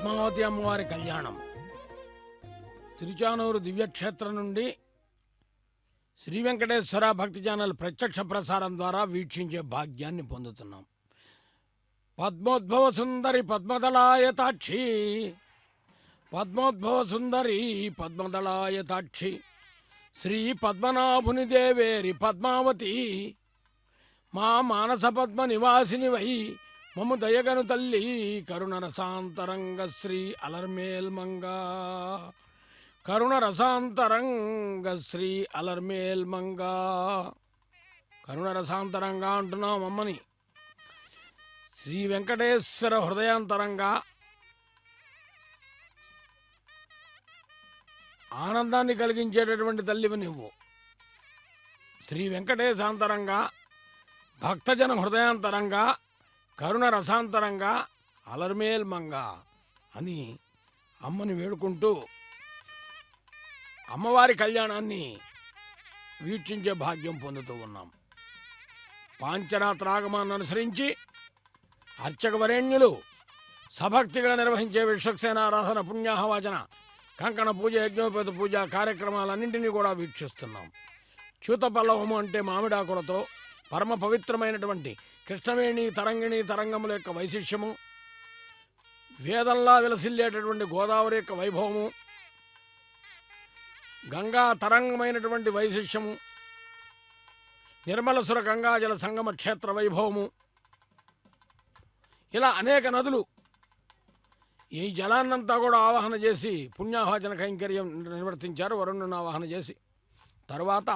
పద్మావతి అమ్మవారి కళ్యాణం తిరుచానూరు దివ్యక్షేత్రం నుండి శ్రీ వెంకటేశ్వర భక్తి ఛానల్ ప్రత్యక్ష ప్రసారం ద్వారా వీక్షించే భాగ్యాన్ని పొందుతున్నాం. పద్మోద్భవ సుందరి పద్మదళాయతాక్షి, పద్మోద్భవ సుందరి పద్మదళాయతాక్షి, శ్రీ పద్మనాభుని దేవేరి పద్మావతి, మా మానస పద్మ నివాసిని వై మము దయగను తల్లి కరుణ రసాంతరంగ శ్రీ అలర్మేల్ మంగా, కరుణ రసాంతరంగ శ్రీ అలర్మేల్ మంగా. కరుణ రసాంతరంగా అంటున్నాం అమ్మని. శ్రీ వెంకటేశ్వర హృదయాంతరంగా ఆనందాన్ని కలిగించేటటువంటి తల్లివి నువ్వు. శ్రీ వెంకటేశాంతరంగా, భక్తజన హృదయాంతరంగా, కరుణ రసాంతరంగా, అలర్మేల్ మంగా అని అమ్మని వేడుకుంటూ అమ్మవారి కళ్యాణాన్ని వీక్షించే భాగ్యం పొందుతూ ఉన్నాం. పాంచరాత్రాగమాన్ని అనుసరించి అర్చక వరేణ్యులు సభక్తిగా నిర్వహించే విశ్వక్సేనారాధన, పుణ్యాహవాచన, కంకణ పూజ, యజ్ఞోపేత పూజ కార్యక్రమాలన్నింటినీ కూడా వీక్షిస్తున్నాం. చ్యూతపల్లవము అంటే మామిడాకులతో పరమ పవిత్రమైనటువంటి కృష్ణవేణి తరంగిణి తరంగముల యొక్క వైశిష్యము, వేదంలా విలసిల్లేటటువంటి గోదావరి యొక్క వైభవము, గంగా తరంగమైనటువంటి వైశిష్యము, నిర్మలసుర గంగాజల సంగమ క్షేత్ర వైభవము, ఇలా అనేక నదులు ఈ జలాన్నంతా కూడా ఆవాహన చేసి పుణ్యాహవచన కైంకర్యం నిర్వర్తించారు. వరుణుని ఆవాహన చేసి తరువాత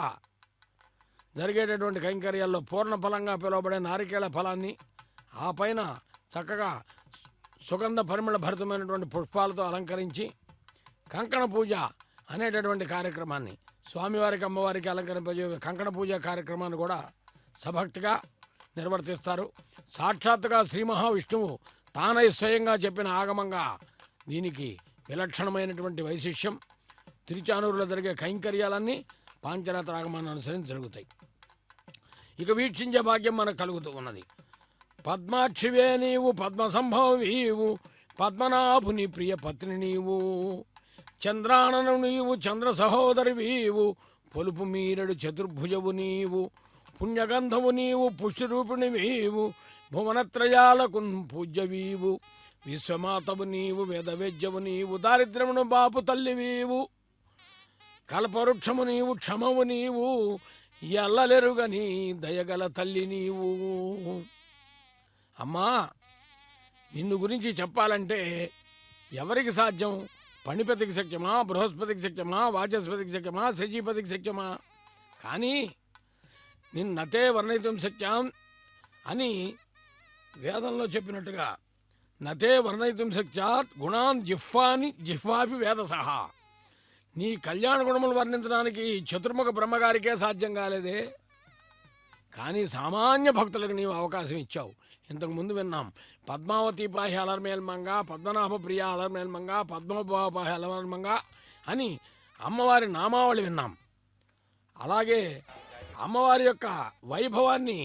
జరిగేటటువంటి కైంకర్యాల్లో పూర్ణ ఫలంగా పిలువబడే నారికేళ ఫలాన్ని, ఆ పైన చక్కగా సుగంధ పరిమళ భరితమైనటువంటి పుష్పాలతో అలంకరించి కంకణ పూజ అనేటటువంటి కార్యక్రమాన్ని, స్వామివారికి అమ్మవారికి అలంకరింపజే కంకణ పూజ కార్యక్రమాన్ని కూడా సభక్తిగా నిర్వర్తిస్తారు. సాక్షాత్తుగా శ్రీ మహావిష్ణువు తానై స్వయంగా చెప్పిన ఆగమంగా దీనికి విలక్షణమైనటువంటి వైశిష్యం. తిరుచానూరులో జరిగే కైంకర్యాలన్నీ పాంచరాత్ర ఆగమాన్ని అనుసరించి జరుగుతాయి. ఇక వీక్షించే భాగ్యం మనకు కలుగుతూ ఉన్నది. పద్మాక్షివే నీవు, పద్మ సంభవీవు, పద్మనాభుని ప్రియ పత్ని నీవు, చంద్రానను నీవు, చంద్ర సహోదరివీవు, పొలుపు మీరడు చతుర్భుజవు నీవు, పుణ్యగంధవు నీవు, పుష్టిరూపిణివీవు, భువనత్రయాలకు పూజ్యవీవు, విశ్వమాతవు నీవు, వేదవేద్యవు నీవు, దారిద్ర్యమును బాపు తల్లివీవు, కల్పవృక్షము నీవు, క్షమవు నీవు, ఎల్లలెరుగని దయగల తల్లి నీవు. అమ్మా, నిన్ను గురించి చెప్పాలంటే ఎవరికి సాధ్యం? పణిపతికి శక్యమా, బృహస్పతికి శక్యమా, వాచస్పతికి శక్యమా, సజీపతికి శక్యమా? కానీ నిన్నతే వర్ణయితం శక్యాం అని వేదంలో చెప్పినట్టుగా నతే వర్ణయితం శక్యాత్ గుణాన్ జిహ్వాపి వేదసహ. నీ కళ్యాణ గుణములు వర్ణించడానికి చతుర్ముఖ బ్రహ్మగారికే సాధ్యం కాలేదే, కానీ సామాన్య భక్తులకు నీవు అవకాశం ఇచ్చావు. ఇంతకుముందు విన్నాం పద్మావతి పాహి అలర్మేల్ మంగ, పద్మనాభ ప్రియ అలర్మేల్ మంగ, పద్మోభవ పాహి అలర్మేల్ మంగ అని అమ్మవారి నామావళి విన్నాం. అలాగే అమ్మవారి యొక్క వైభవాన్ని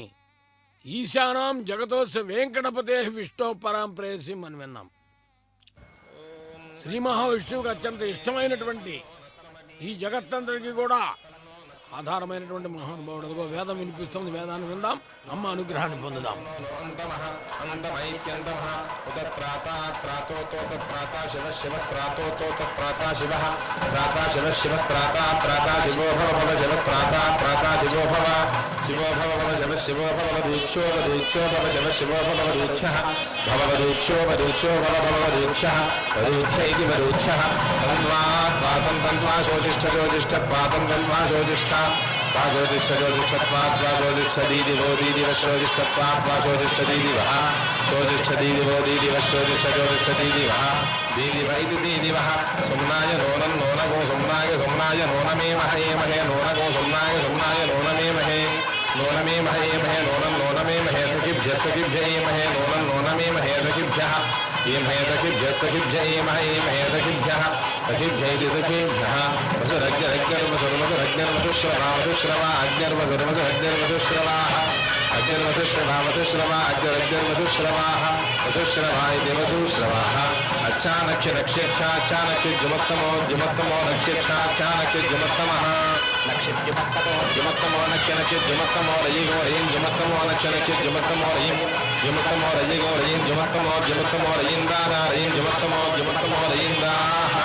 ఈశానాం జగతోస్య వెంకటపతే విష్ణు పరాం ప్రేయసిం అని విన్నాం. శ్రీ మహావిష్ణువుకి అత్యంత ఇష్టమైనటువంటి ఈ జగత్తంతటికి కూడా ఆధారమైనటువంటి మహానుభావుడు. వేదం వినిపిస్తుంది, వేదాన్ని విందాం, అమ్మ అనుగ్రహాన్ని పొందుదాం. सोमनाय नोनं नोनगो सोमनाय सोमनाय नोनमे महे महे नोनगो सोमनाय सोमनाय नोनमे महे नोनमे महे महे नोनं नोनमे महे सखिभ्य महे नोनं नोनमे महे सखिभ्यः ये महे सखिभ्य महे महे सखिभ्यः सखिभ्यैति सखिभ्यः वसुरग्निर्मधुश्रवा अग्निर्वसुरमधुश्रवाः अग्निर्वसुश्रवा अग्निर्वसुश्रवाः वसुश्रवा इति वसुश्रवाः చానక్ష నక్షక్ష చానక్ష జుమత్తమో జుమత్తమో నక్షక్ష చానక్ష జుమత్తమః జుమత్తమో నక్షనక్ష జుమత్తమో రయిగో రయిం జుమత్తమో నక్షనక్ష జుమత్తమో రయిం జుమత్తమో రయిగో రయిం జుమత్తమో జుమత్తమో రయిందాదా రయిం జుమత్తమో జుమత్తమో రయిందాః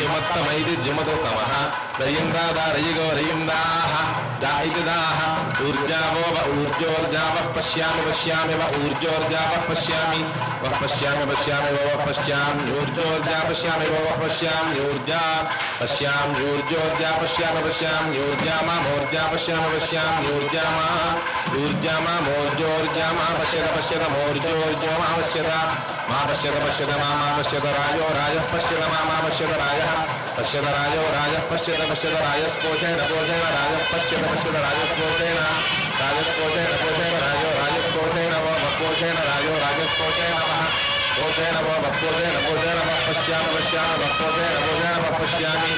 జుమత్తమైది జుమదోతమః రయిందాదా రయిగో రయిందాః దాయిదాః ఊర్జావో వ ఊర్జోర్జావః పశ్యామి పశ్యామి వ ఊర్జోర్జావః పశ్యామి వః పశ్యామి పశ్యామి వో వః పశ్యామి ఊర్జోర్జా పశ్యామి వో వః పశ్యామి ఊర్జా పశ్యామి ఊర్జోర్జా పశ్యామి పశ్యామి ఊర్జామా మోర్జా పశ్యామి పశ్యామి ఊర్జామా ఊర్జామా మోర్జోర్జామా పశ్యత పశ్యత మోర్జోర్జోమా పశ్యత మా పశ్యత పశ్యత మా పశ్యత రాజో రాజః పశ్యత మా పశ్యత రాజః పశ్యత రాజో రాజః పశ్యత పశ్యత రాజస్పోషేణ పోషేణ రాజః పశ్యత పశ్యత రాజస్పోషేణ రాజస్పోషేణ పోషేణ రాజో రాజస్పోషేణ వో వపోషేణ రాజో రాజస్పోషేణ పోషేణ వో వపోషేణ పోషేణ పశ్యామి పశ్యామి వపోషేణ పోషేణ పశ్యామి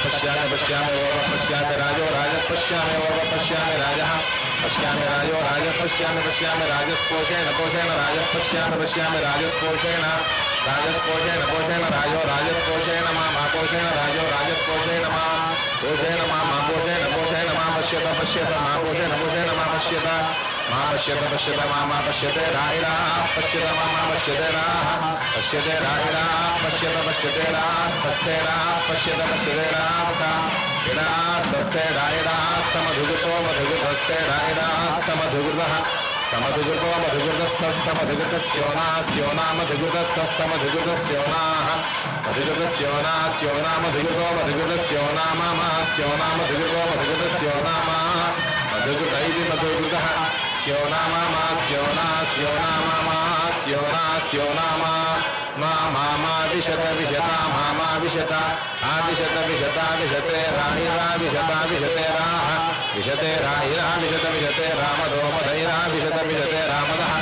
పశ్యామి పశ్యామి వో పశ్యామి రాజో రాజః పశ్యామి వో పశ్యామి రాజః పశ్యామి రాజో రాజః పశ్యామి పశ్యామి రాజస్పోషేణ పోషేణ రాజః పశ్యామి పశ్యామి రాజస్పోషేణ రాజస్పోషేణ పోషేణ రాజో రాజస్పోషేణ మా పోషేణ రాజో రాజస్పోషేణ మా పోషేణ మా పోషేణ పోషేణ మా పశ్యత పశ్యత మా పోషేణ పోషేణ మా పశ్యత పశ్యత మా పశ్యతే రాయిరా పశ్యత మా పశ్యతే రాహ పశ్యతే రాయిరా పశ్యత పశ్యతే రాస్తే రా పశ్యత పశ్యతే రాస్త ఇడాస్తే రాయిరాస్తమధుగుతో మధుగుతస్తే రాయిరాస్తమధుగుతః స్తమధుగుతో మధుగుతస్థస్తమధుగుతస్యోనా స్యోనా మధుగుతస్థస్తమధుగుతస్యోనాః మధుగుతస్యోనా స్యోనా మధుగుతో మధుగుతస్యోనా మమ స్యోనా మధుగుతో మధుగుతస్యోనా మా మధుగుతైది మధుగుతః స్యోనా మమ స్యోనా స్యోనా మమ స్యోనా స్యోనా మా విశత విశత మా విశత ఆవిశత విశత విశతే రాహిరా విశత విశతే రాహ విశతే రాహిరా విశత విశతే రామదోమదైరా విశత విశతే రామదః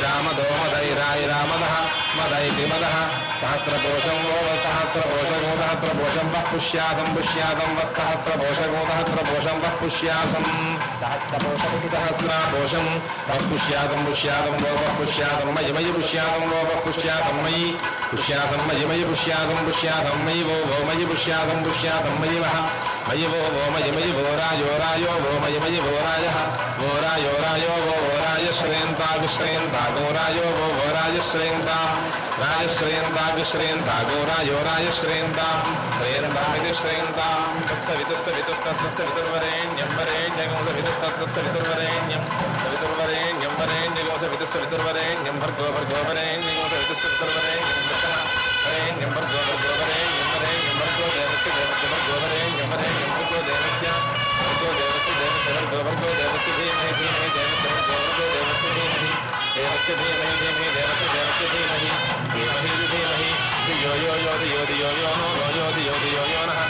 రామదోమదైరాయి రామదః మదైతి మదః సహస్రకోశం వో సహస్రకోశం సహస్రకోశం వః పుష్యాసం పుష్యాసం వః సహస్రకోశం సహస్రకోశం వః పుష్యాసం సహస్రకోశం వః పుష్యాసం పుష్యాసం వో వః పుష్యాసం మయి మయి పుష్యాసం వో వః పుష్యాసం మయి పుష్యాసం మయి మయి పుష్యాసం పుష్యాసం మయి వో వో మయి పుష్యాసం పుష్యాసం మయి వః మయి వో వో మయి మయి వో రాజో రాజో వో మయి మయి వో రాజః వో రాజో రాజో వో రాజ శ్రేయంతా విశ్రేయంతా గో రాజో వో రాజ శ్రేయంతా రాజశ్రేయంతా విశ్రేయంతా గో రాజో రాజశ్రేయంతా శ్రేయంతామితి శ్రేయంతా తత్సవితుస్తత్సవితుర్వరేణ్యం వరేణ్యం సవితుస్తత్సవితుర్వరేణ్యం సవితుర్వరేణ్యం వరేణ్యం సవితుర్వరేణ్యం భర్గో భర్గో వరేణ్యం సవితుస్తత్సవితుర్వరేణ్యం వరేణ్యం భర్గో భర్గో వరేణ్యం వరేణ్యం భర్గో దేవస్య దేవస్య భర్గో వరేణ్యం వరేణ్యం భర్గో దేవస్య భర్గో దేవస్య దేవస్య భర్గో భర్గో దేవస్య ధీమహి ధీమహి దేవస్య భర్గో భర్గో దేవస్య ధీమహి దేవస్య ధీమహి ధీమహి దేవస్య దేవస్య ధీమహి ధీమహి ధీమహి ధియో యో యో ధియో ధియో యో నో యో ధియో ధియో యో నః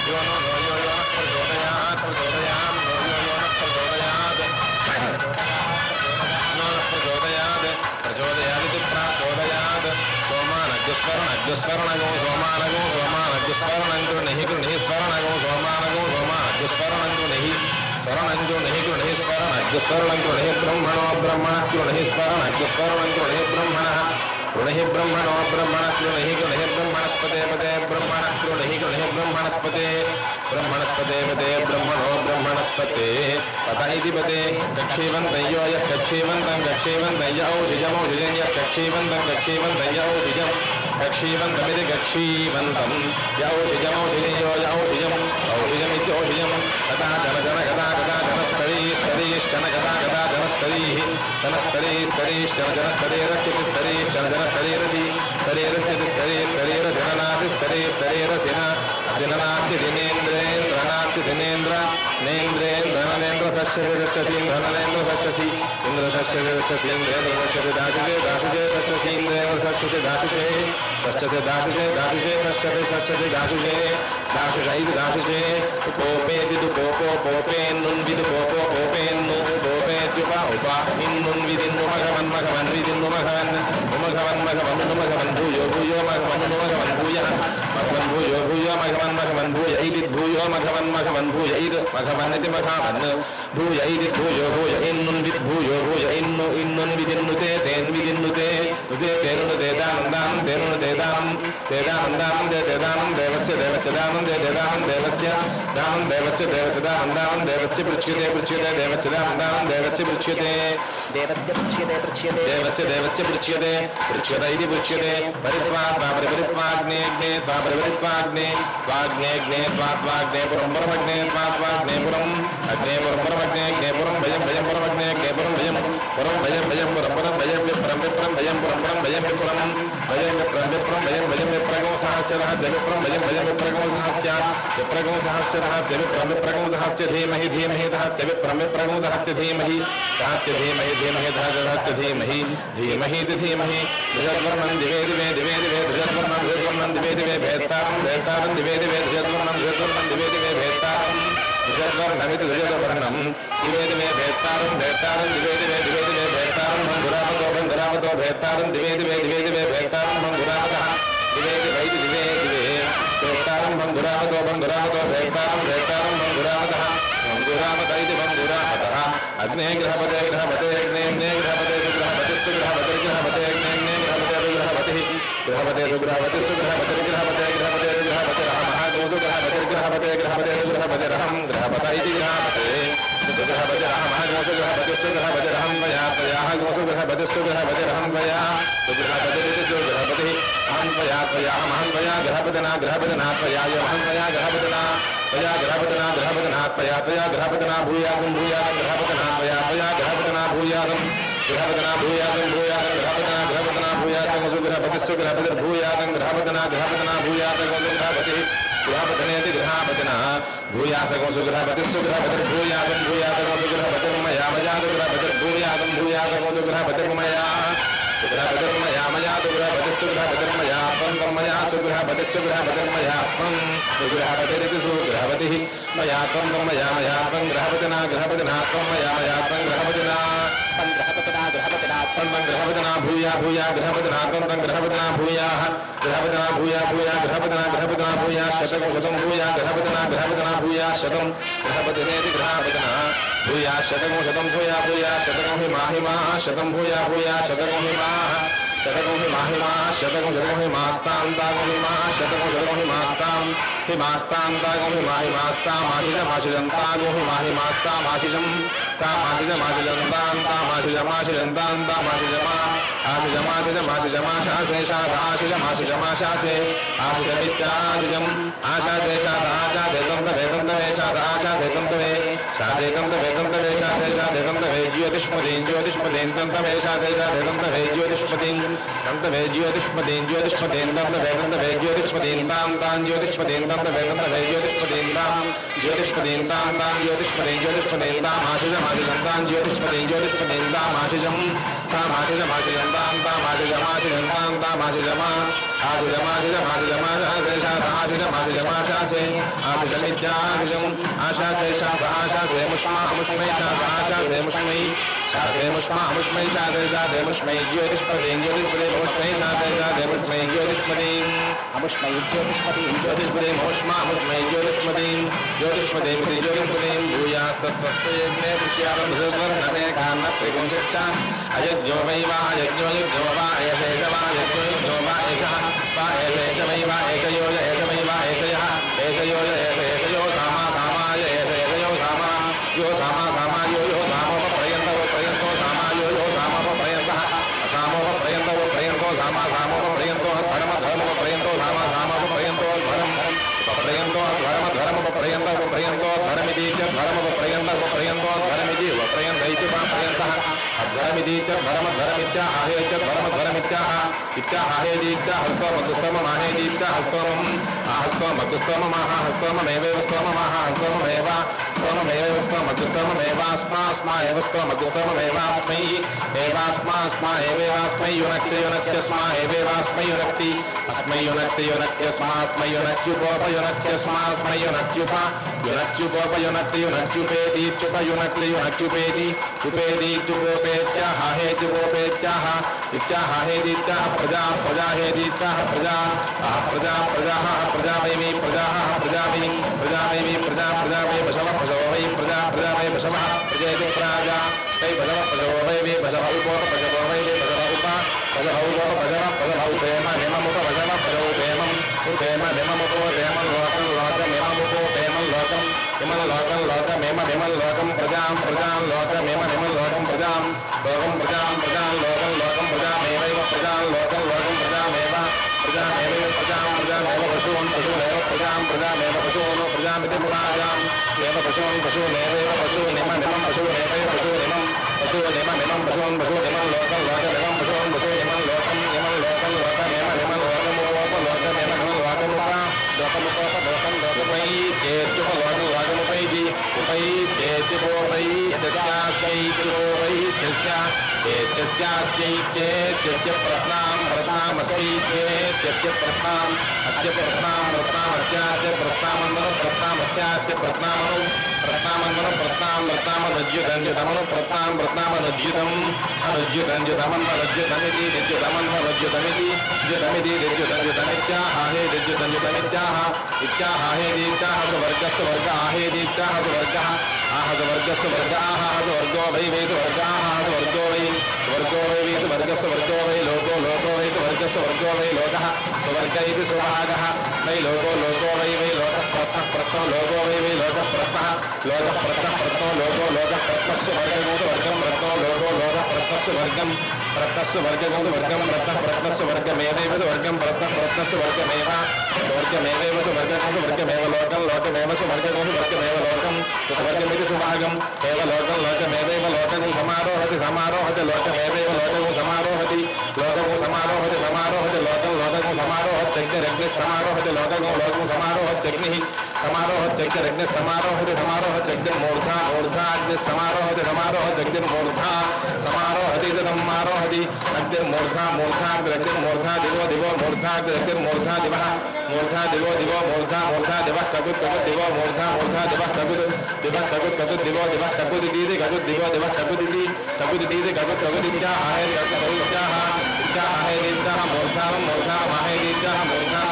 యో నో యో యో ప్రచోదయాత్ ప్రచోదయాం యో యో యో నః ప్రచోదయాత్ నో నః ప్రచోదయాత్ ప్రచోదయాదితి ప్రచోదయాత్ సోమానగ్స్వరణగ్స్వరణగో సోమానగో సోమానగ్స్వరణం గృహి గృహి స్వరణగో సోమానగో సోమానగ్స్వరణం గృహి స్వరణం గృహి గృహి స్వరణగ్స్వరణం గృహి బ్రహ్మణో బ్రహ్మణ గృహి స్వరణగ్స్వరణం గృహి బ్రహ్మణః గృహి బ్రహ్మణో బ్రహ్మణ గృహి గృహి బ్రహ్మణస్పతే పదే బ్రహ్మణ గృహి గృహి బ్రహ్మణస్పతే బ్రహ్మణస్పతే పదే బ్రహ్మణో బ్రహ్మణస్పతే పత ఇతి పదే కక్షేవంతం యో యః కక్షేవంతం కక్షేవంతం య ఔషధమౌషధం యః కక్షేవంతం కక్షేవంతం య ఔషధం కక్షేవంతమితి కక్షీవంతం య ఔషధమౌషధం యో య ఔషధం ఔషధమితి ఔషధం తథా జన జన గదా గదా జనస్తరీ స్తరీశ్చన గదా గదా జనస్తరీః జనస్తరీ స్తరీశ్చన జనస్తరీరస్యతి స్తరీశ్చన జనస్తరీరతి స్తరీరస్యతి స్తరీ స్తరీరజననాతి స్తరీ స్తరీరసిన అసిననాతి దినేంద్రేంద్రనాతి దినేంద్ర నేంద్రేంద్రననేంద్ర తస్యసి తస్యసి ఇంద్రననేంద్ర తస్యసి ఇంద్ర తస్యసి తస్యసి ఇంద్రేంద్ర తస్యసి దాశిజే దాశిజే తస్యసి ఇంద్రేంద్ర తస్యసి దాశిజే తస్యసి దాశిజే దాశిజే తస్యసి తస్యసి దాశిజే దాశిజైది దాశిజే కోపేదిదు కోపో కోపేన్నున్ విదు కోపో కోపేన్ను కోపేద్యుప ఉప ఇన్నున్ విదిన్ను మఘవన్ మఘవన్ విదిన్ను మఘవన్ ఉమఘవన్ మఘవన్ ఉమఘవన్ భూయో భూయో మఘవన్ ఉమఘవన్ భూయ మఘవన్ భూయో భూయో మఘవన్ మఘవన్ భూయ इति भूयो मघवन् भूय इद मघवन्निति मघावन् भूय इति भूयो भूय इन्नुन् विद् भूयो भूय इन्नुन् विदिन्नुते तेन् विदिन्नुते नुते तेनुनुते दानं तेनुनुते दानं देवस्य दानं देवस्य दानं देवस्य पृच्छ्यते देवस्य दानं देवस्य पृच्छ्यते देवस्य पृच्छ्यते इति पृच्छ्यते परिपरित्वाग्ने त्वाग्ने पुरं परमग्ने पुरम् अग्ने पुरं परमग्ने पुरं भयं परमग्ने पुरं भयं पुरं पुरं भयं विप्रं भयं पुरं भयं विप्रगो सहस्रः विप्रं भयं विप्रगो सहस्रः विप्रगो सहस्य धीमहि सहस्य विप्रं विप्रगो सहस्य धीमहि ध्रुजद्वर्णं दिवे ध्रुजद्वर्णं दिवे भेत्तारं दिवे ध्रुजद्वर्णं दिवे भेत्तारं ध्रुजद्वर्णमिति ध्रुजद्वर्णं दिवे भेत्तारं दिवे भेत्तारं बन्धुरावतो भेत्तारं दिवे भेत्तारं बन्धुरावतः दिवे भेत्तारं बन्धुरावतो भेत्तारं बन्धुरावतः इति बन्धुरावतः अग्ने ग्रहपते अग्ने ग्रहपते ग्रहपते रहं ग्रहपत इति ग्रहपते रहं वया तयाः गोसु ग्रहपतिस्तु ग्रहपते रहं वया ग्रहपतिः महन्वया ग्रहपतना त्वयाय महन्वया ग्रहपतना त्वया ग्रहपतना त्वया ग्रहपतना भूयासं ग्रहपतना त्वया ग्रहपतना भूयासं ग्रहपतना भूयासं ग्रहपतिस्तु ग्रहपतिर्भूयासं ग्रहपतना भूयासं ग्रहपतिः ग्रहपतनेति ग्रहपतना भूयासं ग्रहपतिस्तु ग्रहपतिर्भूयासं ग्रहपतिर्मया ग्रहपतिर्भूयासं ग्रहपतिर्मया मया ग्रहपतिस्तु ग्रहपतिर्मया त्वन्मया ग्रहपतिस्तु ग्रहपतिर्मया ग्रहपतिरिति सुग्रहपतिः मया त्वन्मया त्वं ग्रहपतिना त्वन्मया त्वं ग्रहपतिना ग्रहपतिना भूया ग्रहपतिना त्वं ग्रहपतिना भूयाः ग्रहपतिना ग्रहपतिना भूया शतं भूया ग्रहपतिना भूया शतं ग्रहपतिरेति ग्रहपतिना भूया शतं भूया शतं हि माहिमा शतं भूया शतं हि माहिमा शतं हि मास्तां तागो हि मा शतं हि मास्तां तागो हि माहिमास्तां माशिजन्तागो हि माहिमास्तां माशिजं तामाशिजमाशिजन्तां तामाशिजमाशिजन्तां तामाशिजमा आशिजमाशिजमाशिजमाशासे आशिजमित्याशिजम् आशादेशादाशादेकं ज्योतिष्मदीं तन्तवे ज्योतिष्मदीं तन्तवे ज्योतिष्मदीं तां ज्योतिष्मदीं तन्तवे ज्योतिष्मदीं तां ज्योतिष्मदीं तामाशिजमाशिजन्तां ज्योतिष्मदीं तामाशिजं तामाशिजमाशिजन्तां तामाशिजमाशिजन्तां आशिजमाशिजमाशिजमाशासे आशिजमित्याशिजम् आशासे मुष्मै शासे मुष्मै ज्योतिष्पदीं मुष्मै शासे मुष्मै ज्योतिष्पदीं ज्योतिष्पदीं भूयास्तस्वस्तेऽग्ने पुष्यामं भृद्वर्णमे कान्नत्रिपुंशश्च अयज्ञो वै वा यज्ञो वा एषेष वा यज्ञो वा एषः वा एषेष वै वा एकयो एषमै वा एषयः एषयो सामाय एषयो सामा यो सामा यो सामोपपर्यन्तो सामा यो सामोपपर्यन्तः असामोपपर्यन्तो सामोपपर्यन्तो धर्मोपपर्यन्तो सामोपपर्यन्तो धर्मोपपर्यन्तो धर्मिति च धर्मोपपर्यन्तो धर्मिति उपपर्यन्तः धर्मिति च धर्मधर्मित्याहेत्याह हस्तोमहेदीत्या हस्तोमस्तोममेव स्तोममेव एवास्मा एवस्मै एवास्मा एवेवास्मै युनक्त्यस्मा एवेवास्मै युनक्ति अस्मै युनक्त्यस्मास्मै युनक्त्युपोपयुनक्त्यस्मास्मै युनक्त्युपेतीत्युपेति उपेदीत्युपोपेत्याहेत्युपोपेत्याह इत्याहेदीत्याह प्रजाहेदीत्याह प्रजा वै बसव वै प्रजा वै बसवः प्रजेति प्राजा वै बसव वै बसव उपोप बसव वै बसव उपा बसव उपेम निममुप बसव बसव उपेम निममुपो देमं लोकं प्रजां लोकमेम लोकं प्रजां लोकं प्रजामेवैव प्रजां लोकं प्रजामेव पशून् प्रजामेव पशून् प्रजामिति पुराजाम् एव पशूनेवैव पशूनिमं पशूनेवैव पशूनिमं पशूनिमं पशूनिमं लोकं पशून् पशूनिमं लोकमेम लोकमुपैति उपैत्यपोवै यस्यास्यैत्यस्य प्रत्नामस्यैत्यस्य प्रत्नाम् अस्य प्रत्नामस्यास्य प्रत्नामस्यास्य प्रत्नामनुप्रत्नामनुप्रत्नामनुज्युतमनु प्रत्नामनुज्युतम् अनुज्युतमिति दिज्युतमित्याह इत्याहेदीत्याह वर्गस्तु वर्ग आहेदीत्याह वर्गः आहतवर्गस्तु वर्ग आहतवर्गो वै वेद वर्गाः वर्गो वै वेद वर्गस्तु वर्गो वै लोको वै वर्गस्तु वर्गो वै लोकः वर्ग इति सुभागः वै लोको वै लोकः प्रत्नः लोको वै लोकः प्रत्नः प्रत्नो लोको प्रत्नस्सु वर्गं रत्नो लोको प्रत्नस्सु वर्गं प्रत्नस्सु वर्गं प्रत्नस्सु वर्गमेवैव वर्गं प्रत्नस्सु वर्गमेव वर्गमेव लोकमेव सु वर्गमेव लोकं वर्गमिति सुभागम् एव लोकमेवैव लोकं समारोहति लोकमेवैव लोकं समारोहति लोकं समारोहत्यग्निरग्निः समारोहति लोकं समारोहत्यग्निः समारोहत्यग्निर्मूर्धाग्निः समारोहत्यग्निर्मूर्धा समारोहति अग्निर्मूर्धा दिवो मूर्धाग्निर्मूर्धा दिवः मूर्धा दिवो दिवः कगुत् दिवो मूर्धा दिवः कगुत् दिवो दिवः कगुदिति कगुदित्याहेदीत्याह मूर्धानमाहेदीत्याह मूर्धानमेवैव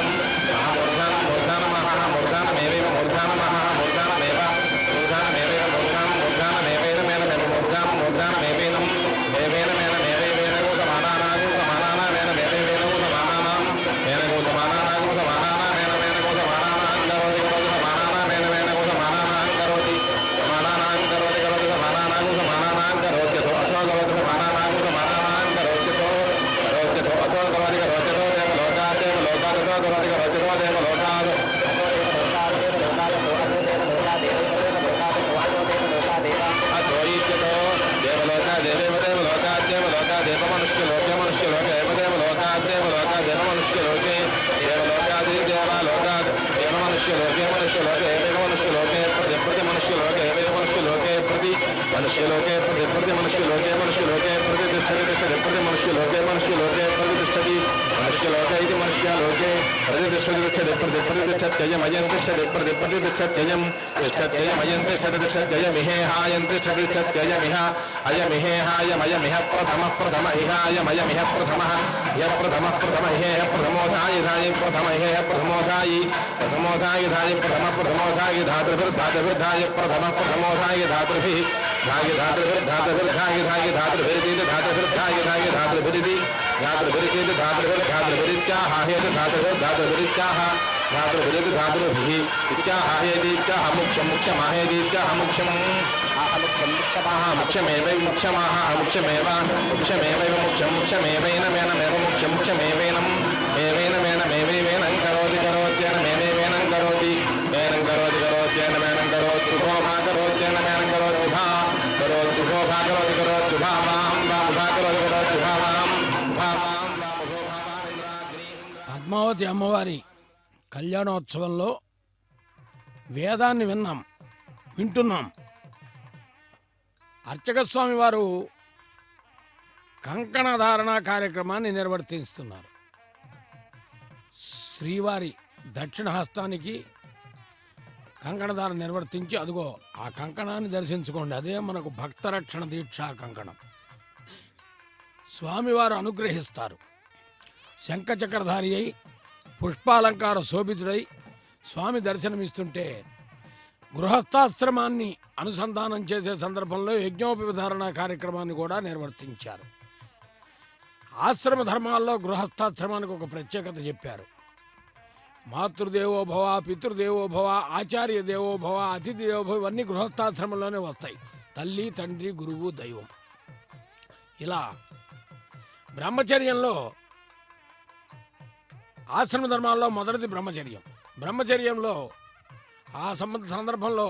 मनुष्यलोके प्रति मनुष्यलोके प्रतिष्ठति मनुष्यलोके इति मनुष्यलोके प्रतिष्ठत्ययमयं प्रतिष्ठत्ययं तिष्ठत्ययमयं तिष्ठत्ययमिह अयमिहेहायमयमिह प्रथम इहायमयमिह प्रथमः यः प्रथमः इहेह प्रथमोधायि प्रथमोधायि धातृभिर्धातृभिर्धाय प्रथमोधायि धातृभिः పద్మావతి అమ్మవారి కళ్యాణోత్సవంలో వేదాన్ని విన్నాం. వింటున్నాం. అర్చక స్వామి వారు కంకణధారణ కార్యక్రమాన్ని నిర్వర్తిస్తున్నారు. శ్రీవారి దక్షిణ హస్తానికి కంకణధారణ నిర్వర్తించి అదిగో ఆ కంకణాన్ని దర్శించుకోండి. అదే మనకు భక్తరక్షణ దీక్షా కంకణం. స్వామివారు అనుగ్రహిస్తారు. శంఖచక్రధారి అయి పుష్పాలంకార శోభితుడై స్వామి దర్శనమిస్తుంటే గృహస్థాశ్రమాన్ని అనుసంధానం చేసే సందర్భంలో యజ్ఞోపవిధారణ కార్యక్రమాన్ని కూడా నిర్వర్తించారు. ఆశ్రమ ధర్మాల్లో గృహస్థాశ్రమానికి ఒక ప్రత్యేకత చెప్పారు. మాతృదేవోభవ, పితృదేవోభవ, ఆచార్య దేవోభవ, అతిథి దేవోభవ ఇవన్నీ గృహస్థాశ్రమంలోనే వస్తాయి. తల్లి, తండ్రి, గురువు, దైవం. ఇలా బ్రహ్మచర్యంలో ఆశ్రమ ధర్మాల్లో మొదటిది బ్రహ్మచర్యం. బ్రహ్మచర్యంలో ఆ సందర్భంలో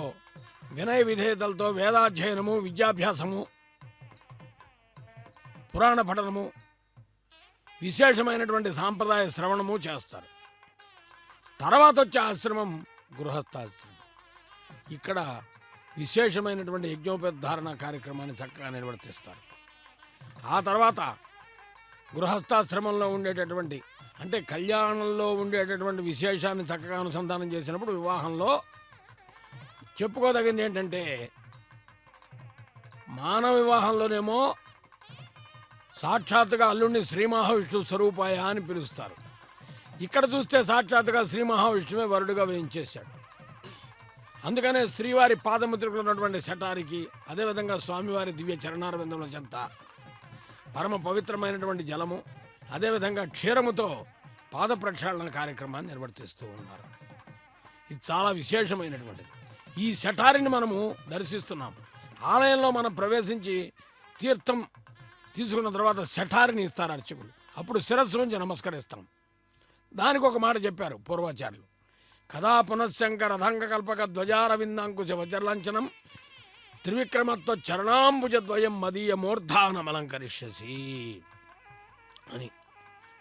వినయ విధేయతలతో వేదాధ్యయనము, విద్యాభ్యాసము, పురాణ పఠనము, విశేషమైనటువంటి సాంప్రదాయ శ్రవణము చేస్తారు. తర్వాత వచ్చే ఆశ్రమం గృహస్థాశ్రమం. ఇక్కడ విశేషమైనటువంటి యజ్ఞోపధారణ కార్యక్రమాన్ని చక్కగా నిర్వర్తిస్తారు. ఆ తర్వాత గృహస్థాశ్రమంలో ఉండేటటువంటి అంటే కళ్యాణంలో ఉండేటటువంటి విశేషాన్ని చక్కగా అనుసంధానం చేసినప్పుడు వివాహంలో చెప్పుకోదగింది ఏంటంటే మానవ వివాహంలోనేమో సాక్షాత్తుగా అల్లుడిని శ్రీ మహావిష్ణు స్వరూపాయ అని పిలుస్తారు. ఇక్కడ చూస్తే సాక్షాత్తుగా శ్రీ మహావిష్ణువే వరుడుగా వేయించేశాడు. అందుకనే శ్రీవారి పాదముద్రికలు ఉన్నటువంటి శటారికి, అదేవిధంగా స్వామివారి దివ్య చరణారవిందముల చెంత పరమ పవిత్రమైనటువంటి జలము, అదేవిధంగా క్షీరముతో పాద ప్రక్షాళన కార్యక్రమాన్ని నిర్వర్తిస్తూ ఉన్నారు. ఇది చాలా విశేషమైనటువంటిది. ఈ శటారిని మనము దర్శిస్తున్నాం. ఆలయంలో మనం ప్రవేశించి తీర్థం తీసుకున్న తర్వాత శటారిని ఇస్తారు అర్చకులు. అప్పుడు శిరస్సు నుంచి నమస్కరిస్తాం. దానికి ఒక మాట చెప్పారు పూర్వాచార్యులు. కథా పునఃశంకర రథంగ కల్పక ధ్వజారవిందాంకుశ వజ్రలాంఛనం త్రివిక్రమత్వ చరణాంబుజద్వయం మదీయ మూర్ధానమలంకరిష్యసి అని.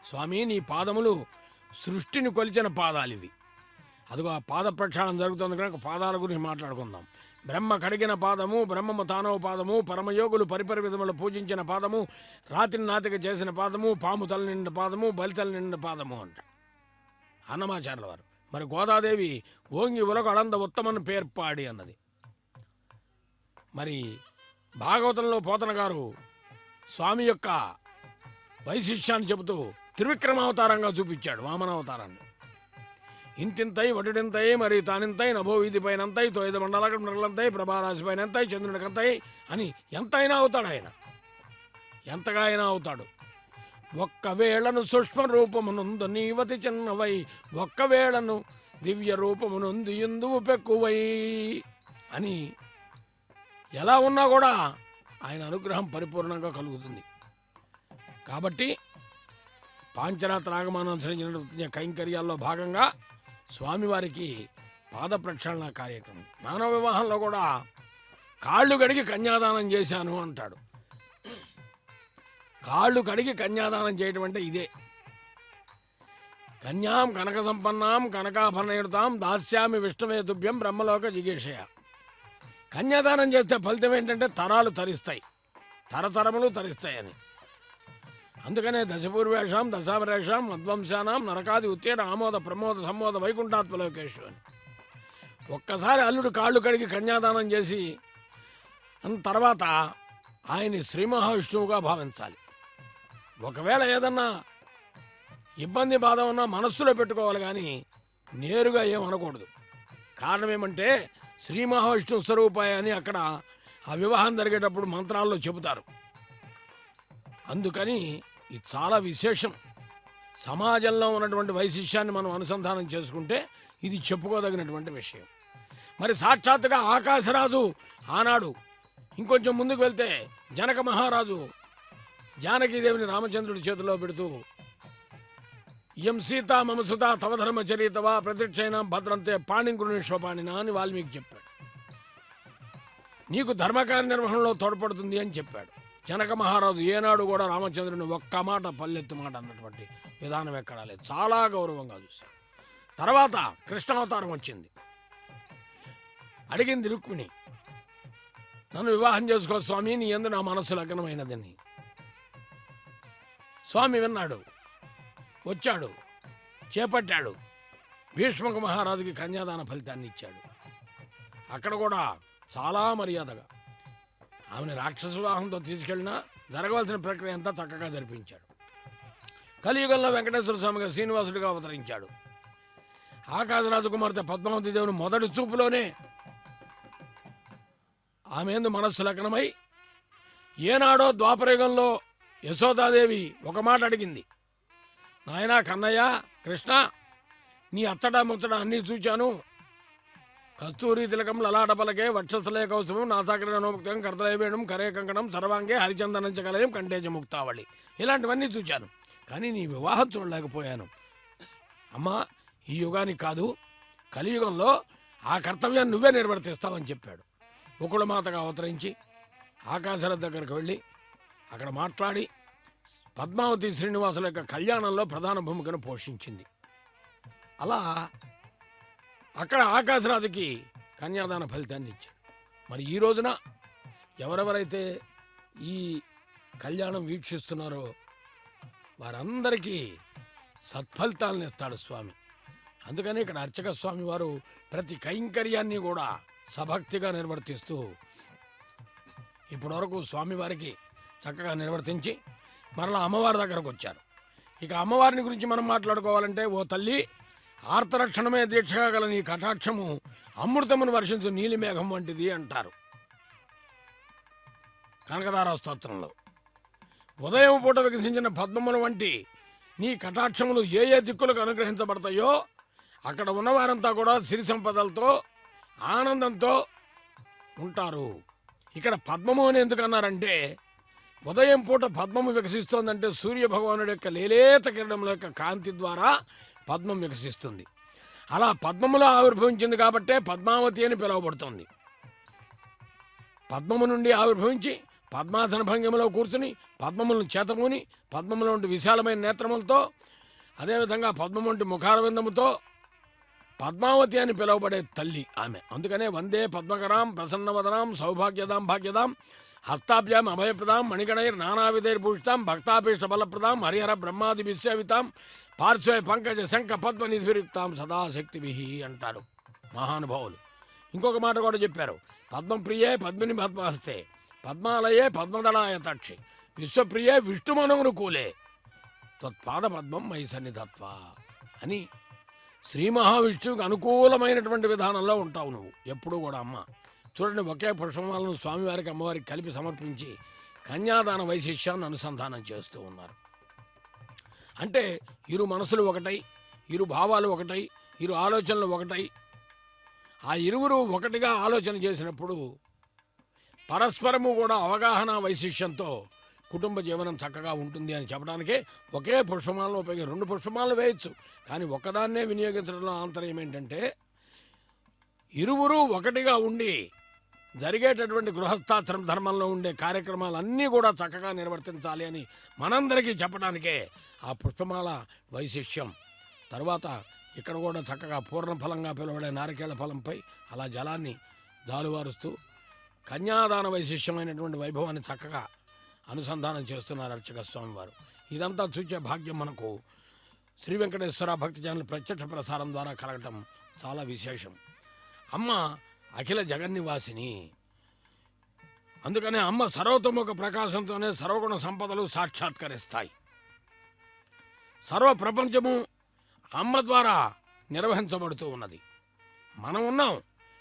స్వామి, నీ పాదములు సృష్టిని కొలిచిన పాదాలు ఇవి. అదిగో ఆ పాద ప్రక్షాళన జరుగుతుంది కనుక పాదాల గురించి మాట్లాడుకుందాం. బ్రహ్మ కడిగిన పాదము, బ్రహ్మము తానవ పాదము, పరమయోగులు పరిపరి విధములు పూజించిన పాదము, రాత్రి నాతిక చేసిన పాదము, పాము తల నిండిన పాదము, బలితల నిండిన పాదము అంట అన్నమాచార్యుల వారు. మరి గోదాదేవి ఓంగి ఉలగ అళంద ఉత్తమను పేర్పాడి అన్నది. మరి భాగవతంలో పోతన గారు స్వామి యొక్క వైశిష్యాన్ని చెబుతూ త్రివిక్రమావతారంగా చూపించాడు వామనావతారాన్ని. ఇంతింతై వటుడింతై మరి తానింతై నభో వీధి పైనంతై తొయిద మండలంతై ప్రభారాశి పైనంతై చంద్రునికంతై అని ఎంతైనా అవుతాడు ఆయన. ఎంతగా అయినా అవుతాడు. ఒక్కవేళను సూక్ష్మ రూపమునందు నీవతి చిన్నవై, ఒక్కవేళను దివ్య రూపమునందు ఎందువు పెక్కువై అని ఎలా ఉన్నా కూడా ఆయన అనుగ్రహం పరిపూర్ణంగా కలుగుతుంది. కాబట్టి పాంచరాత్ర ఆగమానం అనుసరించిన కైంకర్యాల్లో భాగంగా స్వామివారికి పాద ప్రక్షాళన కార్యక్రమం. మానవ వివాహంలో కూడా కాళ్ళు కడిగి కన్యాదానం చేశాను అంటాడు. కాళ్ళు కడిగి కన్యాదానం చేయటం అంటే ఇదే. కన్యాం కనక సంపన్నాం కనకాభరణయుతాం దాస్యామి విష్ణువే తుభ్యం బ్రహ్మలోక జిగీషయ. కన్యాదానం చేస్తే ఫలితం ఏంటంటే తరాలు తరిస్తాయి, తరతరములు తరిస్తాయని. అందుకనే దశపూర్వేషాం దశావరేషాం మధ్వంశానాం నరకాది ఉత్తేన ఆమోద ప్రమోద సంమోద వైకుంఠాత్మలోకేషు అని. ఒక్కసారి అల్లుడు కాళ్ళు కడిగి కన్యాదానం చేసి తర్వాత ఆయన్ని శ్రీ మహావిష్ణువుగా భావించాలి. ఒకవేళ ఏదన్నా ఇబ్బంది బాధ ఉన్నా మనస్సులో పెట్టుకోవాలి, కానీ నేరుగా ఏమనకూడదు. కారణం ఏమంటే శ్రీ మహావిష్ణువు స్వరూపాయ అని అక్కడ ఆ వివాహం జరిగేటప్పుడు మంత్రాల్లో చెబుతారు. అందుకని ఇది చాలా విశేషం. సమాజంలో ఉన్నటువంటి వైశిష్యాన్ని మనం అనుసంధానం చేసుకుంటే ఇది చెప్పుకోదగినటువంటి విషయం. మరి సాక్షాత్తుగా ఆకాశరాజు ఆనాడు ఇంకొంచెం ముందుకు వెళ్తే జనక మహారాజు జానకీదేవిని రామచంద్రుడి చేతిలో పెడుతూ ఇయం సీత మమ సుత తవ ధర్మచరితవా ప్రతిక్షైనా భద్రంతే పాణింకురునిశ్వపాణినా అని వాల్మీకి చెప్పాడు. నీకు ధర్మకార్య నిర్వహణలో తోడ్పడుతుంది అని చెప్పాడు. జనక మహారాజు ఏనాడు కూడా రామచంద్రుని ఒక్క మాట పల్లెత్తు మాట అన్నటువంటి విధానం ఎక్కడా లేదు. చాలా గౌరవంగా చూశాడు. తర్వాత కృష్ణావతారం వచ్చింది. అడిగింది రుక్మిణి, నన్ను వివాహం చేసుకో స్వామి, నీ యందు నా మనస్సు లగ్నమైనదని. స్వామి విన్నాడు, వచ్చాడు, చేపట్టాడు. భీష్మక మహారాజుకి కన్యాదాన ఫలితాన్ని ఇచ్చాడు. అక్కడ కూడా చాలా మర్యాదగా ఆమెను రాక్షస వివాహంతో తీసుకెళ్ళినా జరగవలసిన ప్రక్రియ అంతా చక్కగా జరిపించాడు. కలియుగంలో వెంకటేశ్వర స్వామిగా శ్రీనివాసుడిగా అవతరించాడు. ఆకాశరాజు కుమార్తె పద్మావతి దేవుని మొదటి చూపులోనే ఆమె మనస్సు లగ్నమై, ఏనాడో ద్వాపరయుగంలో యశోదాదేవి ఒక మాట అడిగింది, నాయనా కన్నయ్య, కృష్ణ, నీ అత్తడా ముత్తడా అన్నీ చూచాను. కస్తూరి తిలకం లలాటపలకే వక్షస్థలే కౌశవం నాసాకరణోముక్తం కర్తలయవేణం కరే కంకణం సర్వాంగే హరిచందనంచకలయం కంటేజ ముక్తావళి, ఇలాంటివన్నీ చూచాను. కానీ నీ వివాహం చూడలేకపోయాను. అమ్మా, ఈ యుగానికి కాదు, కలియుగంలో ఆ కర్తవ్యాన్ని నువ్వే నిర్వర్తిస్తావని చెప్పాడు. మాతగా అవతరించి ఆకాశరథ్ దగ్గరికి వెళ్ళి అక్కడ మాట్లాడి పద్మావతి శ్రీనివాసుల యొక్క కళ్యాణంలో ప్రధాన భూమికను పోషించింది. అలా అక్కడ ఆకాశరాజుకి కన్యాదాన ఫలితాన్ని ఇచ్చాడు. మరి ఈ రోజున ఎవరెవరైతే ఈ కళ్యాణం వీక్షిస్తున్నారో వారందరికీ సత్ఫలితాలను ఇస్తాడు స్వామి. అందుకని ఇక్కడ అర్చక స్వామి వారు ప్రతి కైంకర్యాన్ని కూడా సభక్తిగా నిర్వర్తిస్తూ ఇప్పటివరకు స్వామివారికి చక్కగా నిర్వర్తించి మరలా అమ్మవారి దగ్గరకు వచ్చారు. ఇక అమ్మవారిని గురించి మనం మాట్లాడుకోవాలంటే, ఓ తల్లి, ఆర్తరక్షణమే దీక్షగా గల నీ కటాక్షము అమృతమును వర్షించు నీలిమేఘం వంటిది అంటారు కనకదార స్తోత్రంలో. ఉదయం పూట వికసించిన పద్మముల వంటి నీ కటాక్షములు ఏ ఏ దిక్కులకు అనుగ్రహించబడతాయో అక్కడ ఉన్నవారంతా కూడా సిరి సంపదలతో ఆనందంతో ఉంటారు. ఇక్కడ పద్మము అని ఎందుకు అన్నారంటే, ఉదయం పూట పద్మము వికసిస్తోందంటే సూర్య భగవానుడి యొక్క లేలేత కిరణముల యొక్క కాంతి ద్వారా పద్మం వికసిస్తుంది. అలా పద్మములో ఆవిర్భవించింది కాబట్టే పద్మావతి అని పిలువబడుతుంది. పద్మము నుండి ఆవిర్భవించి పద్మాసన భంగిమలో కూర్చుని పద్మములను చేతముని పద్మముల వంటి విశాలమైన నేత్రములతో, అదేవిధంగా పద్మము వంటి ముఖారవిందముతో పద్మావతి అని పిలువబడే తల్లి ఆమె. అందుకనే వందే పద్మకరాం ప్రసన్నవదనాం సౌభాగ్యదాం భాగ్యదాం హస్తాభ్యాం అభయప్రదాం మణిగణైర్ నానావిధైర్భూషితాం భక్తాభీష్ట బలప్రదాం హరిహర బ్రహ్మాది విశ్వవితాం పార్శ్వే పంకజ శంఖ పద్మనిధిభిరుక్తాం సదాశక్తిభి అంటారు మహానుభావులు. ఇంకొక మాట కూడా చెప్పారు, పద్మప్రియే పద్మిని పద్మహస్తే పద్మాలయే పద్మదళాయ తక్షి విశ్వప్రియే విష్ణుమనమును కూలే తత్పాద పద్మం మై సన్నిధత్వ అని శ్రీ మహావిష్ణువుకి అనుకూలమైనటువంటి విధానంలో ఉంటావు నువ్వు ఎప్పుడూ కూడా. అమ్మ చూడండి, ఒకే పుష్పమాలను స్వామివారికి అమ్మవారికి కలిపి సమర్పించి కన్యాదాన వైశిష్యాన్ని అనుసంధానం చేస్తూ ఉన్నారు. అంటే ఇరు మనసులు ఒకటై, ఇరు భావాలు ఒకటై, ఇరు ఆలోచనలు ఒకటై, ఆ ఇరువురు ఒకటిగా ఆలోచన చేసినప్పుడు పరస్పరము కూడా అవగాహన వైశిష్యంతో కుటుంబ జీవనం చక్కగా ఉంటుంది అని చెప్పడానికే ఒకే పుష్పమాలను ఉపయోగించి 2 పుష్పమాలను వేయచ్చు. కానీ ఒక్కదాన్నే వినియోగించడంలో ఆంతర్యం ఏంటంటే, ఇరువురు ఒకటిగా ఉండి జరిగేటటువంటి గృహస్థాశ్రమ ధర్మంలో ఉండే కార్యక్రమాలన్నీ కూడా చక్కగా నిర్వర్తించాలి అని మనందరికీ చెప్పడానికే ఆ పుష్పమాల వైశిష్యం. తరువాత ఇక్కడ కూడా చక్కగా పూర్ణఫలంగా పిలువడే నారికేళ ఫలంపై అలా జలాన్ని జాలువారుస్తూ కన్యాదాన వైశిష్యమైనటువంటి వైభవాన్ని చక్కగా అనుసంధానం చేస్తున్నారు అర్చక స్వామివారు. ఇదంతా చూచే భాగ్యం మనకు శ్రీ వెంకటేశ్వర భక్తి ఛానల్ ప్రత్యక్ష ప్రసారం ద్వారా కలగటం చాలా విశేషం. అమ్మ అఖిల జగన్నివాసిని. అందుకనే అమ్మ సర్వతోముఖ ప్రకాశంతోనే సర్వగుణ సంపదలు సాక్షాత్కరిస్తాయి. సర్వ ప్రపంచము అమ్మ ద్వారా నిర్వహించబడుతూ ఉన్నది. మనం ఉన్నాం,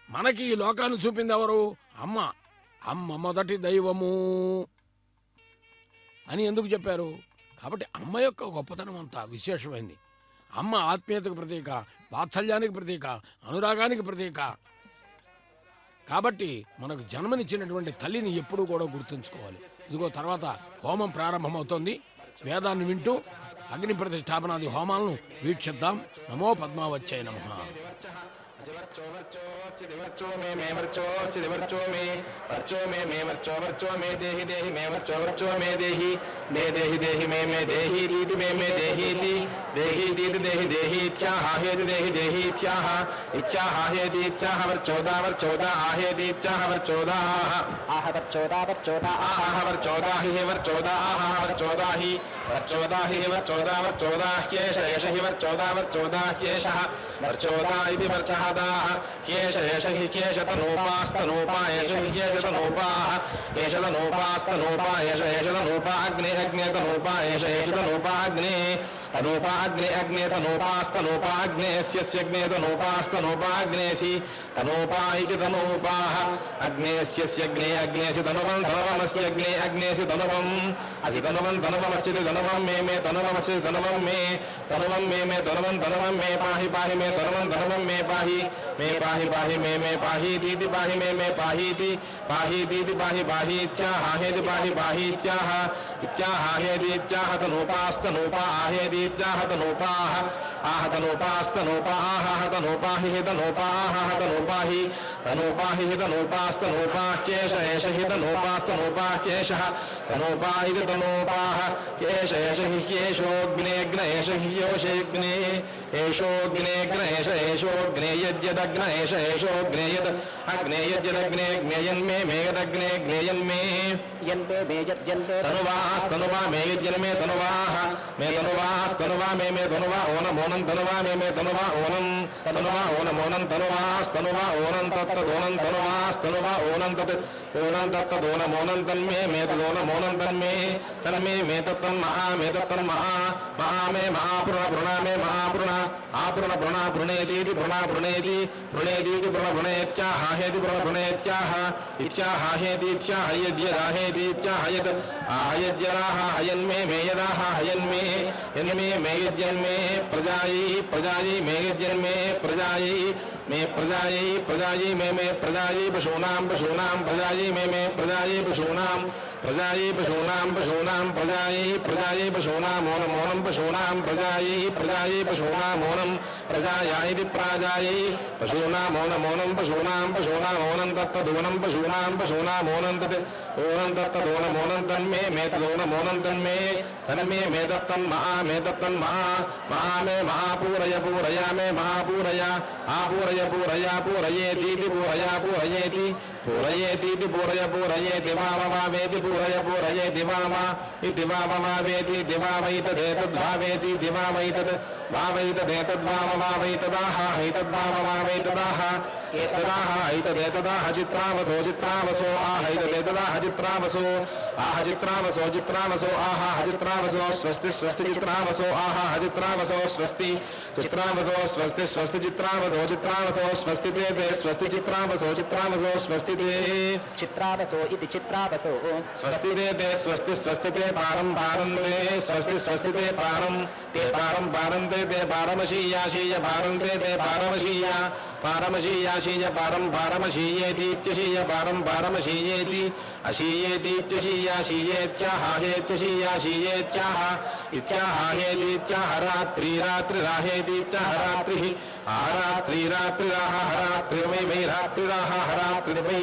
మనకి ఈ లోకాన్ని చూపింది ఎవరు? అమ్మ. అమ్మ మొదటి దైవము అని ఎందుకు చెప్పారు? కాబట్టి అమ్మ యొక్క గొప్పతనం అంతా విశేషమైంది. అమ్మ ఆత్మీయతకు ప్రతీక, వాత్సల్యానికి ప్రతీక, అనురాగానికి ప్రతీక. కాబట్టి మనకు జన్మనిచ్చినటువంటి తల్లిని ఎప్పుడూ కూడా గుర్తుంచుకోవాలి. ఇదిగో తర్వాత హోమం ప్రారంభమవుతోంది. వేదాన్ని వింటూ అగ్ని ప్రతిష్టాపనాది హోమాలను వీక్షిద్దాం. నమో పద్మావత్యై నమః. वर्चो मे वर्चो मे वर्चो मे देहि देहि मे वर्चो मे देहि देहि मे देहि दीदि मे देहि दीदि देहि इत्याह हेदि देहि इत्याह हेदि इत्याह वर्चोदा आहे दीत्याह वर्चोदा आह वर्चोदा हि वर्चोदा ह्येष हि वर्चोदा ह्येषः वर्चोदा इति वर्चहदाः ह्येष हि ह्येषतनूपास्तनूपा एष ह्येषतनूपाः एषतनूपास्तनूपा एषतनूपा अग्नेतनूपा एषतनूपा अग्ने तनूपास्तनूपा अग्नेस्यग्नेतनूपास्तनूपा अग्नेसि तनूपा इति तनूपाः अग्नेस्यग्ने अग्नेसि तनुवं तनुवमस्य अग्ने अग्नेसि तनुवम् असि तनुवं तनुवमस्य तनुवं मे तनुवमस्य तनुवं मे तनुवं मे पाहि मे तनुवं मे पाहि मे पाहि दीदि पाहि मे पाहीति दीदि पाहि इत्याह हेदि पाहि इत्याह हेदि इत्याह तनूपास्तनूपा आहेदि इत्याह तनूपाः आह तनूपास्तनूपा आह तनूपा हि तनूपा हि तनूपास्तनूपा ह्येष एष हि तनूपास्तनूपा ह्येषः तनूपा इति तनूपाः ह्येष एष हि ह्येषोऽग्नेऽग्न एष हि योषेऽग्ने एषोऽग्नेऽग्न एषोऽग्ने यद्यदग्न एषोऽग्ने यद् अग्ने यद्यदग्ने ज्ञेयन्मे मेयदग्ने ज्ञेयन्मे यन्मे यद्यन्मे तनुवास्तनुवा मे यज्जन्मे तनुवाः मे तनुवास्तनुवा मे तनुवा ओनमोनं तनुवा मे तनुवा ओनं तनुवा ओनमोनं तनुवास्तनुवा ओनं तत्तदोनं तनुवास्तनुवा ओनं तत्तदोनमोनं तन्मे तदोनमोनं तन्मे मे तत्तन्महा महा मे महापुरुणा मे महापुरुणा आपुरुणा पुरुणेतीति पुरुणेतीति पुरुणेत्याह हेति पुरुणेत्याह इत्याह हेति इत्याह यद्यदाहेति इत्याह यद् आहयज्यदाः हयन्मे मे यदाः हयन्मे यन्मे मे यज्जन्मे प्रजायै मे यज्जन्मे प्रजायै मे प्रजायै मे प्रजायै पशूनां प्रजायै मे प्रजायै पशूनां प्रजायै पशूनां मोनं पशूनां प्रजायै पशूनां मोनं प्रजाया इति प्राजायै पशूनां मोनं पशूनां मोनं तत्तदोनं पशूनां मोनं तत् ओनं तत्तदोनमोनं तन्मे मे तदोनमोनं तन्मे मे तत्तन्महा महा मे महापूरय मे महापूरय पूरयेतीति पूरयेतीति पूरयेति वावेति पूरयेति वामा इति वावेति दिवावैतदेतद्भावेति दिवावैतद् भावैतदेतद्भावैतदाः हैतद्भाववेतदाः ऐतदेतदाः चित्रावसो आहैतदेतदाः चित्रावसो आह चित्रावसो स्वस्ति चित्रावसो आह चित्रावसो स्वस्ति चित्रावसो स्वस्ति चित्रावसो स्वस्ति ते स्वस्ति चित्रावसो स्वस्ति ते चित्रावसो इति चित्रावसो स्वस्ति ते स्वस्ति ते पारं ते स्वस्ति ते पारं पारन्ते ते पारमशीयाशीय पारन्ते ते पारमशीयाशीय पारमशीयेतीत्यशीय पारमशीयेति अशीयेतीत्यशीयाशीयेत्याह हेत्यशीयाशीयेत्याह इत्याह हेतीत्याह रात्रिराहेतीत्याह रात्रिः आरात्रिरात्रिराः रात्रिर्वै रात्रिराः रात्रिर्वै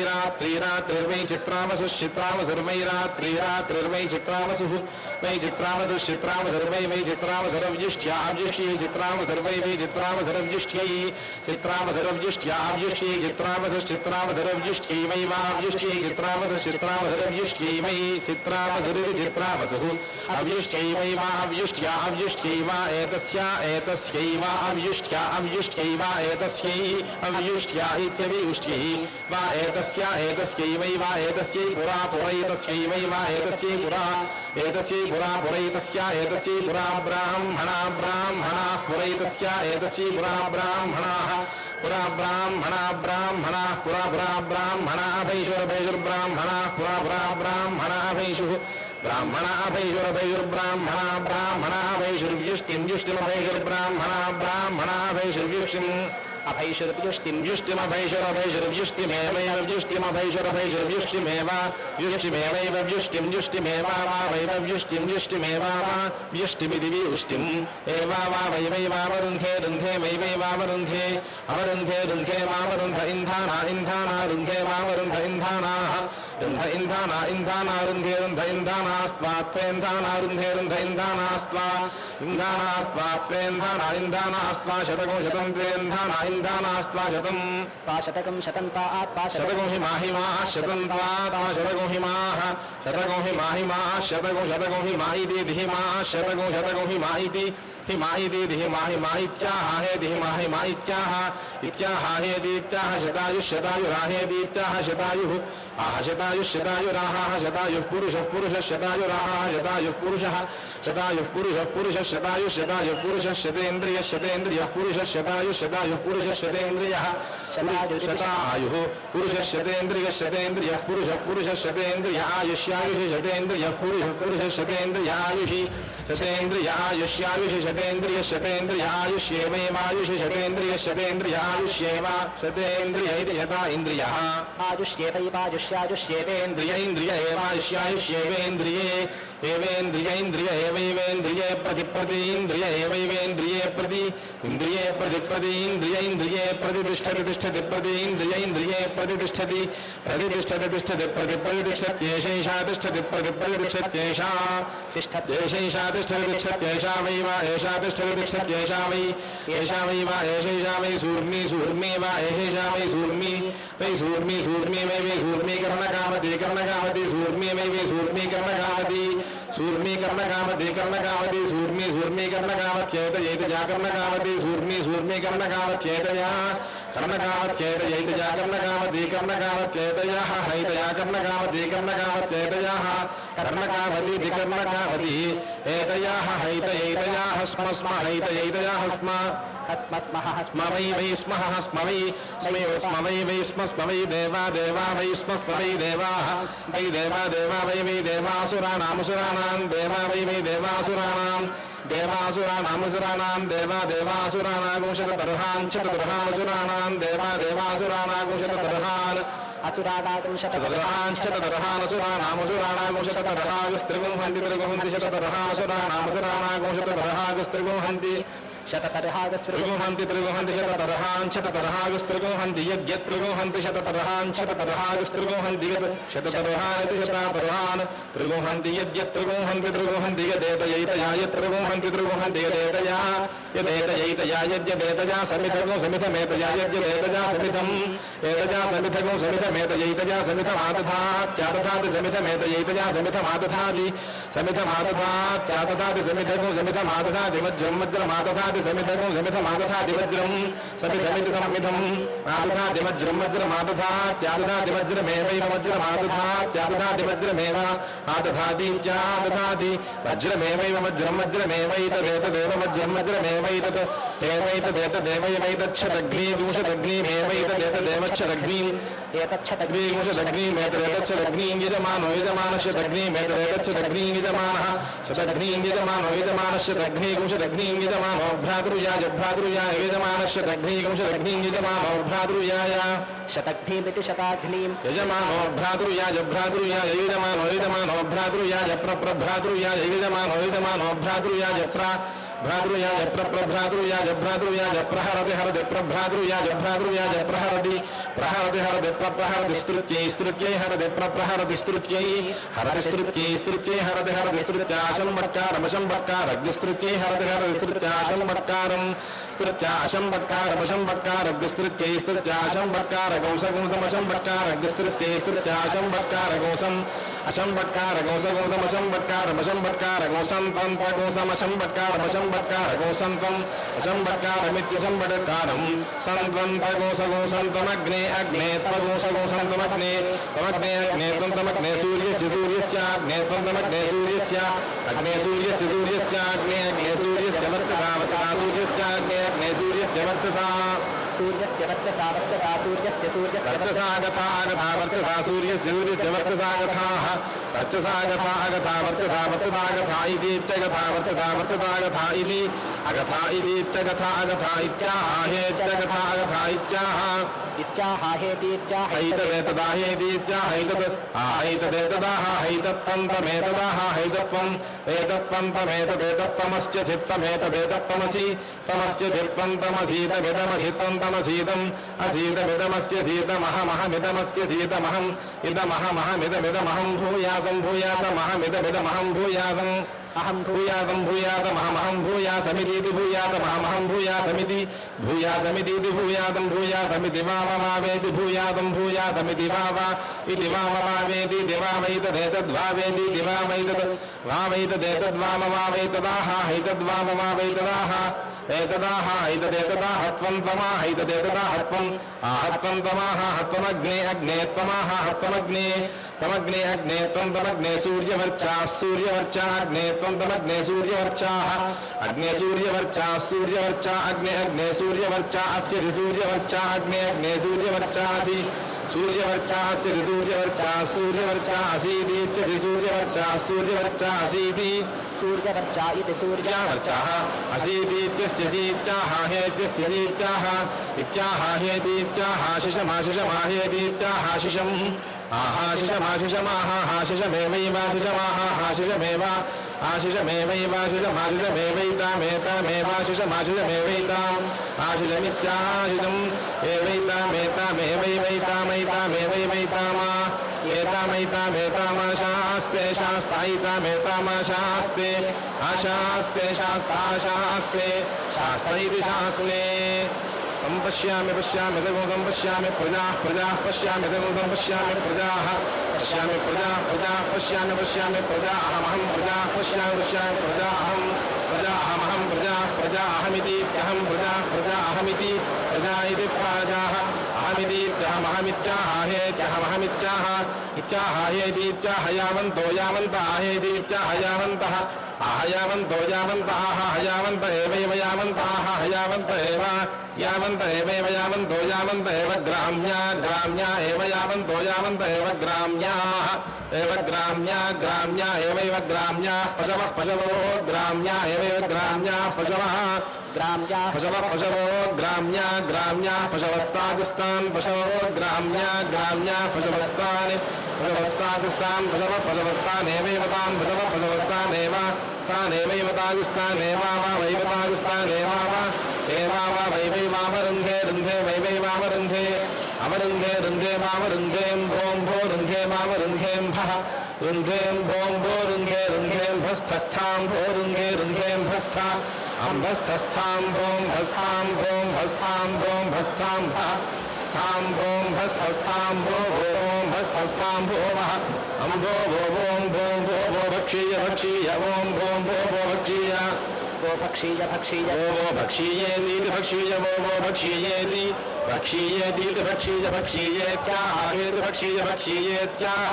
रात्रिर्वै चित्रावसुश्चित्रावसुर्वै रात्रिर्वै चित्रावसुः वै चित्रावसुश्चित्रावसुर्वै चित्रावसुरव्युष्ट्याव्युष्ट्यै चित्रावसुर्वै चित्रावसुरव्युष्ट्यै चित्रावसुरव्युष्ट्याव्युष्ट्यै चित्रावसुश्चित्रावसुरव्युष्ट्यै वै वाव्युष्ट्यै चित्रावसुश्चित्रावसुरव्युष्ट्यै वै चित्रावसुरिति चित्रावसुः अव्युष्ट्यै वै वाव्युष्ट्याव्युष्ट्यै वा एतस्यै वा अव्युष्ट्यै वा एतस्यै अव्युष्ट्या इत्यवियुष्ट्यै वा एतस्यै वै वा एतस्यै पुरा पुरैतस्यै वै वा एतस्यै पुरा पुरैतस्या एतस्यै पुरा ब्राह्मणाः पुरैतस्या एतस्यै पुरा ब्राह्मणाः पुरा ब्राह्मणाः भैषुर्ब्राह्मणाः पुरा ब्राह्मणाः भैषुः ब्राह्मणाः भैषुर्व्युष्टिं व्युष्टिमभैषुर्ब्राह्मणाः भैषुर्व्युष्टिम् अभैषुर्व्युष्टिं व्युष्टिमभैषुरभैषुर्व्युष्टिमेवैव व्युष्टिमभैषुरभैषुर्व्युष्टिमेव व्युष्टिमेवैव व्युष्टिं व्युष्टिमेवा वा वैव व्युष्टिं व्युष्टिमेवा वा व्युष्टिमिति व्युष्टिम् एवा वा वैवैवावरुन्धे रुन्धे वैवैवावरुन्धे अवरुन्धे रुन्धे वावरुन्ध इन्धाना इन्धाना रुन्धे वावरुन्ध इन्धानाः रुन्ध इन्धाना इन्धाना रुन्धे रुन्ध इन्धानास्त्वा त्वेन्धाना रुन्धे रुन्ध इन्धानास्त्वा इन्धानास्त्वा त्वेन्धाना इन्धानास्त्वा शतको शतं त्वेन्धाना इन्धानास्त्वा शतम् शतकं शतन्ता आत्मा शतको हि माहिमाः शतं त्वा शतको हि माः शतको हि माहिमाः शतको शतको हि माहिति धिमाः शतको शतको हि माहिति हिमाहिति धिमाहिमा इत्याह हे धिमाहिमा इत्याह इत्याह हेदीत्याह शतायुराहेदीत्याह शतायुः आह शतायुराहाः शतायुः पुरुषः शतायुराहाः शतायुः पुरुषः शतायुः पुरुषः शतेन्द्रियः पुरुषः शतायुः पुरुषः शतेन्द्रियः शतायुः पुरुषः शतेन्द्रियः पुरुषः शतेन्द्रिय आयुष्यायुषि शतेन्द्रियः पुरुषः शतेन्द्रिय आयुषि शतेन्द्रिय आयुष्यायुषि शतेन्द्रिय आयुष्येवैवायुषि शतेन्द्रिय आयुष्येव शतेन्द्रिय इति शता इन्द्रियः आयुष्येवैवायुष्यायुष्येवेन्द्रिय इन्द्रिय एवायुष्यायुष्येवेन्द्रिये एवेन्द्रिय एवैवेन्द्रिये प्रतिप्रतीन्द्रिय एवैवेन्द्रिये प्रति इन्द्रिये प्रतिप्रतीन्द्रिये प्रतिष्ठति प्रतीन्द्रिये प्रतिष्ठति प्रतिष्ठत्येषैषा तिष्ठति प्रतिष्ठत्येषा एषैषा तिष्ठत्येषा वै वा एषा तिष्ठति तिष्ठत्येषा वै एषा वै वा एषैषा वै सूर्मी वा एषैषा वै सूर्मी वै सूर्मी वै सूर्मीकरणकामति सूर्मी वै सूर्मीकरणकामति सूर्मीकरणकामत्येतयैत जाकरणकामति सूर्मीकरणकामत्येतया कर्णकामत्येतयैत जाकरणकामतीकरणकामत्येतयः हैतयाकरणकामतीकरणकामत्येतयः कर्णकामतीकरणकामति एतयाः हैतयैतयाः स्म हैतयैतयाः स्म स्म वै स्मः स्म वै स्म वै देवा वै स्म वै देवाः वै देवा वै देवासुराणां देवा वै देवासुराणां देवासुराणागुंशततर्हान् शततर्हानसुराणां देवासुराणागुंशततर्हान् असुराणागुंशततर्हागस्त्रिगुंहन्ति शततर्हागस्त्रिगुंहन्ति शततर्हागस्त्रिगुंहन्ति शततर्हागस्त्रिगुंहन्ति यद्यत्त्रिगुंहन्ति शततर्हागस्त्रिगुंहन्ति शततर्हानिति शततर्हान् त्रिगुंहन्ति यद्यत्त्रिगुंहन्ति यदेतयैतया यत्त्रिगुंहन्ति यदेतया यद्यदेतया समिथमेतया यद्यदेतया समिथम् एतया समिथमेतयैतया समिथमादधात्यादधाति समिथमेतयैतया समिथमादधाति समिथमादधाति वज्रमादधाति समिथमादधाति वज्रं समिथमिति समिथम् आदधाति वज्रमादधात्यादधाति वज्रमेवैव वज्रमादधात्यादधाति वज्रमेव आदधातीत्यादधाति वज्रमेवैव वज्रमेवैतदेतदेव वज्रमेवैतत् एवैतदेतदेवैतच्छदग्नीगुंशदग्नीमेवैतदेतदेवच्छदग्नीम् एतच्छदग्नीगुंशदग्नीमेतदेतच्छदग्नीं यजमानोऽयजमानश्चदग्नीमेतदेतच्छदग्नीं यजमानः शतग्नीं यजमानोऽयजमानश्चदग्नीगुंशदग्नीं यजमानो भ्रातृयाय यजमानश्चदग्नीगुंशदग्नीं यजमानो भ्रातृयाय शतग्नीमिति शताग्नीं यजमानो भ्रातृयाय यजमानो भ्रातृयाय प्रभ्रातृयाय यजमानो भ्रातृयाय भ्रातृयाय प्रहरति हरति प्रभ्रातृयाय प्रहरति स्तृत्यै हरति प्रहरति स्तृत्यै हरति स्तृत्याशंबट्कारमशंबट्कारग्निस्तृत्यै हरति स्तृत्याशंबट्कारं स्तृत्याशंबट्कारमशंबट्कारग्निस्तृत्यै स्तृत्याशंबट्कारगौंसगुंसमशंबट्कारग्निस्तृत्यै स्तृत्याशंबट्कारगौंसम् अशंबट्कारगौंसगौंसमशंबट्कारमशंबट्कारगौसं तन्त्रगौंसमशंबट्कारमशंबट्कारगौसन्तं अशंबट्कारमित्यशंबट्कारं सन्त्वन्तगौसगौसन्तमग्ने अग्ने त्वगौसगौसन्तमग्ने तमग्ने अग्ने त्वन्तमग्ने सूर्यस्याग्ने त्वन्तमग्ने सूर्यस्य अग्ने सूर्यस्याग्ने अग्ने सूर्यस्य वर्चसा सूर्यस्याग्ने अग्ने सूर्यस्य वर्चसा सूर्यस्य वर्चसा वर्चसा गथा वर्चसा सूर्यस्य वर्चसा गथाः वर्चसा गथा वर्चसा गथा इति वर्चसा गथा इति अगथा इतीत्यगथा अगथा इत्याहेत्यगथा अगथा इत्याह हैतदेतदाहेतीत्याहैतद् आहैतदेतदाह हैतत्वन्तमेतदाह हैतत्वम् एतत्वन्तमेतदेतत्वमस्य चित्तमेतदेतत्वमसि तमस्य चित्वन्तमसीतमिदमसि त्वन्तमसीतम् असीतमिदमस्य सीतमहमहमिदमस्य सीतमहम् इदमहमहमिदमिदमहं भूयासं भूयासमहमिदमिदमहं भूयासम् अहं भूयासं भूयासमहमहं भूयासमितीति भूयासमहमहं भूयासमिति भूयासमितीति भूयासं भूयासमिति वावेति भूयासं भूयासमिति वावा इति वावेति दिवावैतदेतद्वावेति दिवावैतद् वावैतदेतद्वामवावैतदाह हैतद्वामवावैतदाह एतदाह हैतदेतदाह त्वं त्वमाह हैतदेतदाह त्वम् आहत्वं त्वमाह हत्वमग्ने अग्ने त्वमाह हत्वमग्ने तमग्ने अग्ने त्वं तमग्ने सूर्यवर्चाः सूर्यवर्चाः अग्ने त्वं तमग्ने सूर्यवर्चाः अग्ने सूर्यवर्चाः सूर्यवर्चा अग्ने अग्ने सूर्यवर्चा अस्यति सूर्यवर्चा अग्ने अग्ने सूर्यवर्चासि सूर्यवर्चास्य सूर्यवर्चा सूर्यवर्चा असीतीत्यति सूर्यवर्चा सूर्यवर्चा असीति सूर्यवर्चा इति सूर्यवर्चाः असीतीत्यस्य चीत्याः हेत्यस्य चीत्याः इत्याह हेतीत्याः शिशमाशिषमाहेतीत्याः शिशम् आशिषमेवैवाशिषमेव आशिषमेवैवाशिषमाशिषमेवैतामेतामेवाशिषमाशिषमेवैताम् आशिषमित्याशिषम् एवैतामेतामेवैतामेवैतामेवैतामा एतामैतामेतामाशास्ते शास्तायितामेतामाशास्ते आशास्ते शास्ताशास्ते शास्त इति शास्ते संपश्यामि पश्यामि तगुं पश्यामि प्रजाः प्रजाः पश्यामि तगुं पश्यामि प्रजाः पश्यामि प्रजाः प्रजाः पश्यामि पश्यामि प्रजा अहमहं प्रजाः पश्यामि पश्यामि प्रजा अहं प्रजा अहमहं प्रजाः प्रजा अहमिति अहं प्रजा प्रजा अहमिति प्रजा इति प्राजाः अहमितीत्यहमहमित्याहेत्यहमहमित्याह इत्याहेतीत्याह यावन्तो यावन्त आहेतीत्याह यावन्तः आहयावन्तो यावन्त आहयावन्त एवैव यावन्त आहयावन्त एव यावन्त एवैव यावन्तो यावन्त एव ग्राम्या ग्राम्या एव यावन्तो यावन्त एव ग्राम्याः एव ग्राम्या ग्राम्या एवैव ग्राम्याः पशवः पशवो ग्राम्या एवैव ग्राम्याः पशवः ग्राम्या पशवः पशवो ग्राम्या ग्राम्याः पशवस्तादिस्तान् पशवो ग्राम्या ग्राम्याः पशवस्तान् पशवस्तादिस्तान् पशवः पशवस्तानेवैव तान् पशवः पशवस्तानेव तानेवैव तादिस्तानेव वा वैवतादिस्तानेव वा एवा वैवैवावरुन्धे रुन्धे वैवैवावरुन्धे अवरुन्धे रुन्धे वावरुन्धें भों भो रुन्धे वावरुन्धेम्भः रुन्धें भों भो रुन्धे रुन्धेम्भस्थस्थां भो रुन्धे रुन्धेम्भस्था अम्भस्थस्थां भों भस्तां भों भस्तां भों भस्तां भः स्थां भों भस्थस्थां भो भों भस्थस्थां भोवः अम्भो भो भों भों भो भो भक्षीय भक्षीय ओं भों भो भो भक्षीय वो भक्षीय भक्षीय वो भक्षीयेति भक्षीय वो भक्षीयेति भक्षीयेति भक्षीय भक्षीयेत्याहेति भक्षीय भक्षीयेत्याह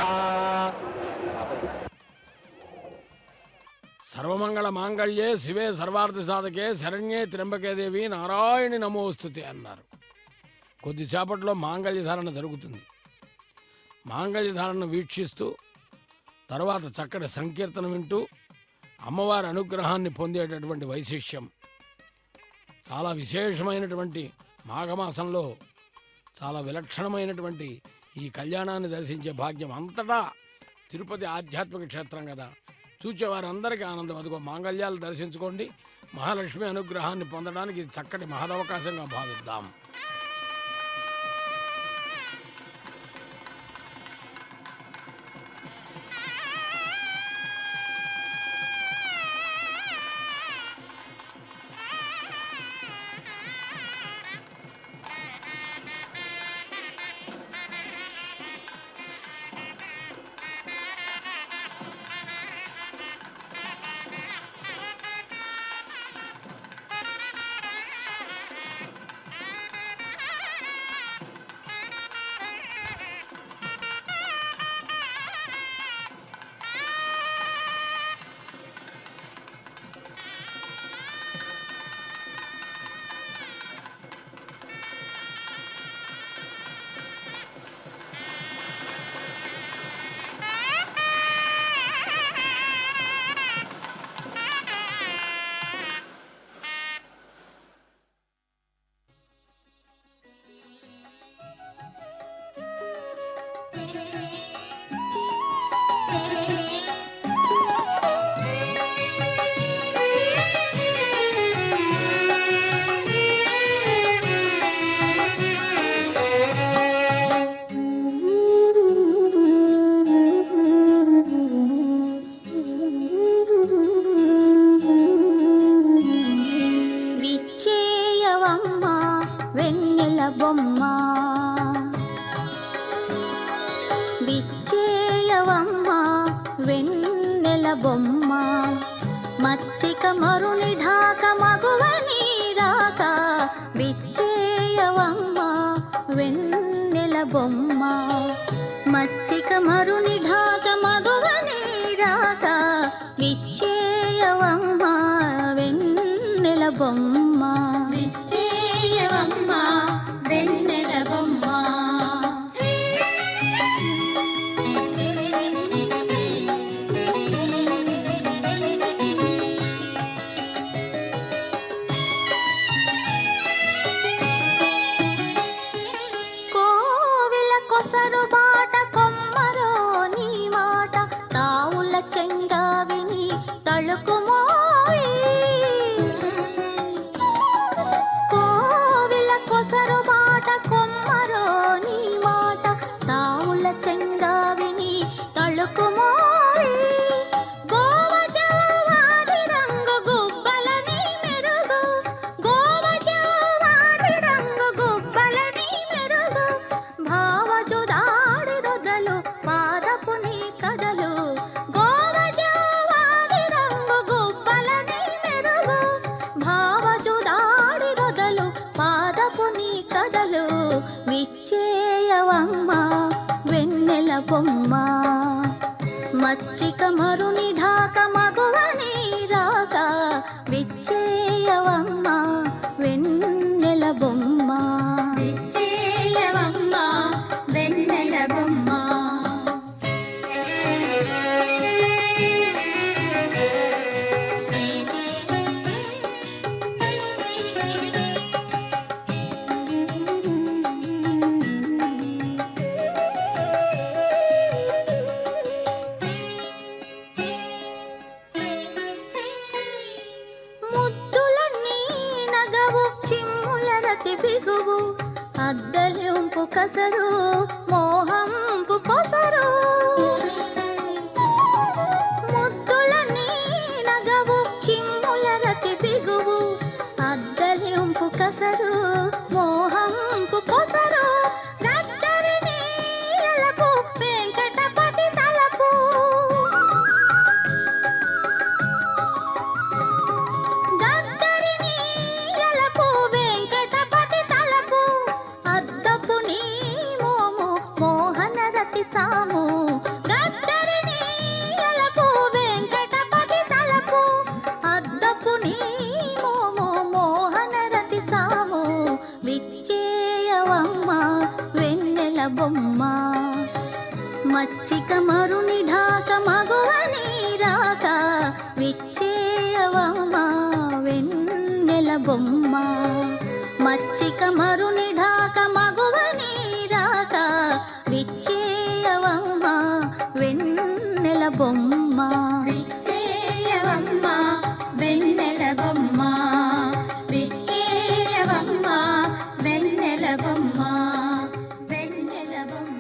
సర్వమంగళ మాంగళ్యే శివే సర్వార్థ సాధకే శరణ్యే త్ర్యంబకే దేవి నారాయణి నమోస్తుతే అన్నారు. కొద్దిసేపట్లో మాంగళ్య ధారణ జరుగుతుంది. మాంగళ్య ధారణను వీక్షిస్తూ తర్వాత చక్కటి సంకీర్తన వింటూ అమ్మవారి అనుగ్రహాన్ని పొందేటటువంటి వైశిష్యం చాలా విశేషమైనటువంటి మాఘమాసంలో చాలా విలక్షణమైనటువంటి ఈ కళ్యాణాన్ని దర్శించే భాగ్యం అంతటా తిరుపతి ఆధ్యాత్మిక క్షేత్రం కదా, చూచేవారందరికీ ఆనందం. అదిగో మాంగళ్యాలు దర్శించుకోండి. మహాలక్ష్మి అనుగ్రహాన్ని పొందడానికి ఇది చక్కటి మహదవకాశంగా భావిద్దాం. బొమ్మ విచ్చేయవమ్మ వెన్నెల బొమ్మ మచ్చిక మరుని ఢాక మగువ నీరాక విచ్చేయవమ్మ వెన్నెల బొమ్మ మచ్చిక మరుని ఢాక మగువ నీరాక విచ్చేయవమ్మ వెన్నెల బొమ్మ విచ్చేయవమ్మ వెన్నెల బొమ్మ కోవిల కొసరు బాట కొమ్మరో నీ మాట తావుల చెంగావిని తళుకుమోయి కోవిల కొసరు బాట కొమ్మరో నీ మాట తావుల చెంగావిని తళుకుమోయి గోవజవాది రంగు గుబ్బలని మెరుగు గోవజవాది రంగు గుబ్బలని మెరుగు భావజుదాడి రొదలు పాదపు నీ కదలు గోవజవాది రంగు గుబ్బలని మెరుగు భావజుదాడి రొదలు పాదపు నీ కదలు విచ్చేయవమ్మ వెన్నెల బొమ్మ మచ్చిక మరుని ఢాక మగువ నీరాక విచ్చేయవమ్మ వెన్నెల బొమ్మ విచ్చేయవమ్మ వెన్నెల బొమ్మ ముద్దులన్నీ నగవు చిమ్ముల రతి బిగువు అద్దలింపు కసరు మోహంపు కొసరు ముద్దులన్నీ నగవు చిమ్ముల రతి బిగువు అద్దలింపు కసరు మోహంపు కొసరు రద్దరిని ఎలపు వెంకటపతి తలపు గద్దరిని ఎలపు వెంకటపతి తలపు అద్దపు నీ మోము మోహన రతి సాము గద్దరిని ఎలపు వెంకటపతి తలపు అద్దపు నీ మోము మోహన రతి సాము విచ్చేయవమ్మ వెన్నెల బొమ్మ మచ్చిక మరుని ఢాక మగువ నీరాక విచ్చేయవమ్మ వెన్నెల బొమ్మ మచ్చిక మరుని ఢాక మగువ నీరాక విచ్చేయవమ్మ వెన్నెల బొమ్మ విచ్చేయవమ్మ వెన్నెల బొమ్మ విచ్చేయవమ్మ వెన్నెల బొమ్మ వెన్నెల బొమ్మ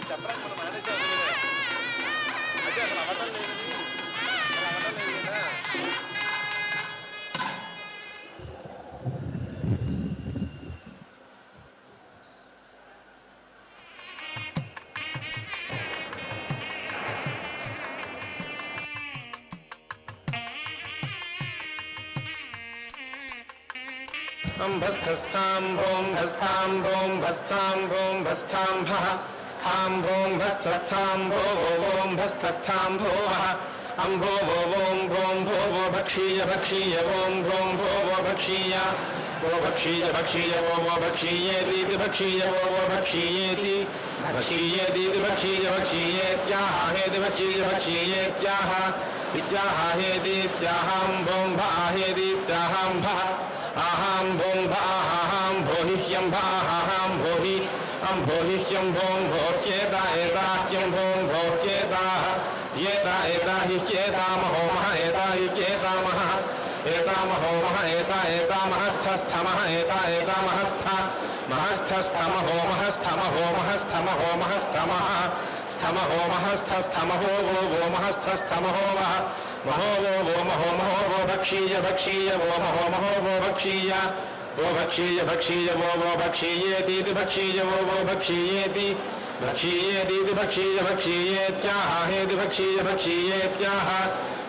చెప్పడానికి మనం మానేసాం అదే అసలు అవ్వటం లేదు కదా. अंभस्थस्थां भों भस्थां भों भस्थां भों भस्थां भः स्थां भों भस्थस्थां भो भों भस्थस्थां भोवः अम्भो वो वों भों भो वो भक्षीय भक्षीय वों भों भो वो भक्षीय वो भक्षीय भक्षीय वो भक्षीयेति भक्षीय वो भक्षीयेति भक्षीयेति भक्षीय भक्षीयेत्याह हेति भक्षीय भक्षीयेत्याह इत्याह हेतीत्याहं भों भाहेतीत्याहं भः आहं भों भाहाहं भोहिह्यं भाहाहं भोहि भोहिह्यं भों भोक्येता एताह्यं भों भोक्येताः येता एता हि चेतामहो मह एता हि चेतामः एतामहो मह एता एतामहस्थस्थमः एता एतामहस्थ महस्थस्थमहो महस्थमहो महस्थमहो महस्थमः स्थमहो महस्थस्थमहो वो महस्थस्थमहो वः महो वो महो महो भक्षीय भक्षीय वो महो वो भक्षीय भक्षीय वो भक्षीयेति भक्षीय वो भक्षीयेति भक्षीयेति भक्षीय भक्षीयेत्याह हेति भक्षीय भक्षीयेत्याह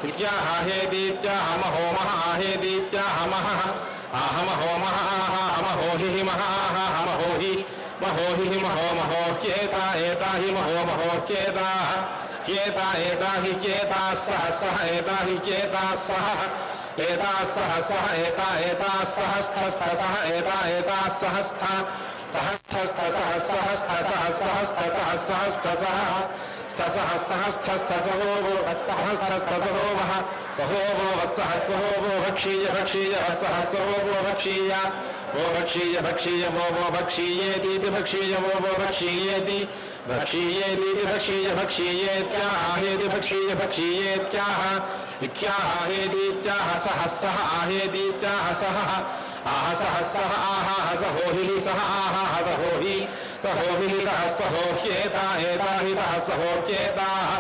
इत्याह हेतीत्याह महो महा हेतीत्याह महः आहमहो महा आहमहो हि महा आहमहो हि महो हि महो महोक्येता एता हि महो महोक्येताः केता एता हि केताः सह सह एता हि केताः सह एता सह सह एता एता सहस्थस्थ सह एता एता सहस्थ सहस्थस्थ सह सहस्थ सह सहस्थ सह सहस्थ सह स्थसः सहस्थस्थ सहो वो सहस्थस्थ सहो वः सहो वो वस्सः सहो वो भक्षीय भक्षीय सह सहो वो भक्षीय भक्षीय वो भक्षीयेति भक्षीय वो भक्षीयेति भक्षीयेति भक्षीय भक्षीयेत्याह हेति भक्षीय भक्षीयेत्याह इत्याह हेतीत्याह सह सह आहेतीत्याह सह आह सह सह आह सहो हि सह आह सहो हि सहोहितः सहोह्येता एता हितः सहोह्येताः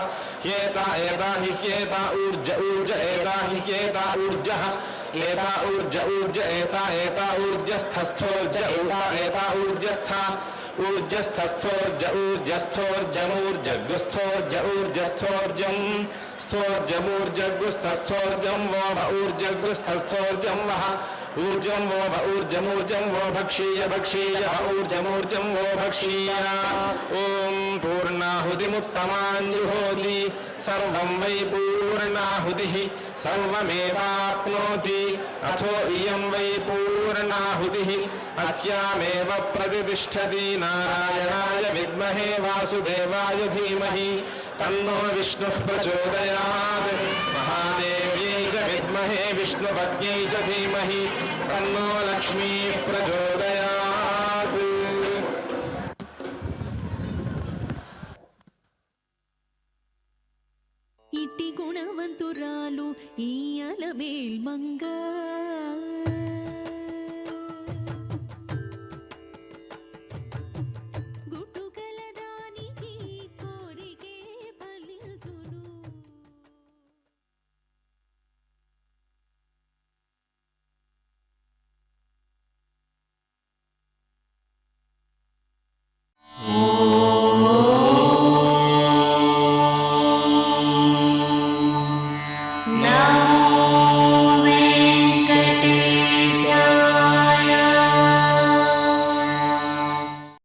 ह्येता एता हि ह्येता ऊर्ज ऊर्ज एता हि ह्येता ऊर्जः एता ऊर्ज ऊर्ज एता एता ऊर्जस्थस्थोर्ज एता ऊर्जस्था ऊर्जस्थस्थोर्ज ऊर्जस्थोर्जमूर्जगुस्थोर्ज ऊर्जस्थोर्जं स्थोर्जमूर्जगुस्थस्थोर्जं वो ऊर्जगुस्थस्थोर्जं वः ऊर्जं वो ऊर्जमूर्जं वो भक्षीय भक्षीय ऊर्जमूर्जं वो भक्षीय ओम पूर्णाहुतिमुत्तमाञ्जुहोति सर्वं वै पूर्णाहुतिः सर्वमेवाप्नोति अथो इयं वै पूर्णाहुतिः अस्यामेव प्रतिष्ठति नारायणाय विद्महे वासुदेवाय धीमहि तन्नो विष्णुः प्रचोदयात् महादेव्यै च विद्महे विष्णुपत्न्यै च धीमहि तन्नो लक्ष्मीः प्रचोदयात् इटी गुणवंतुरालु इयलमेल मंगा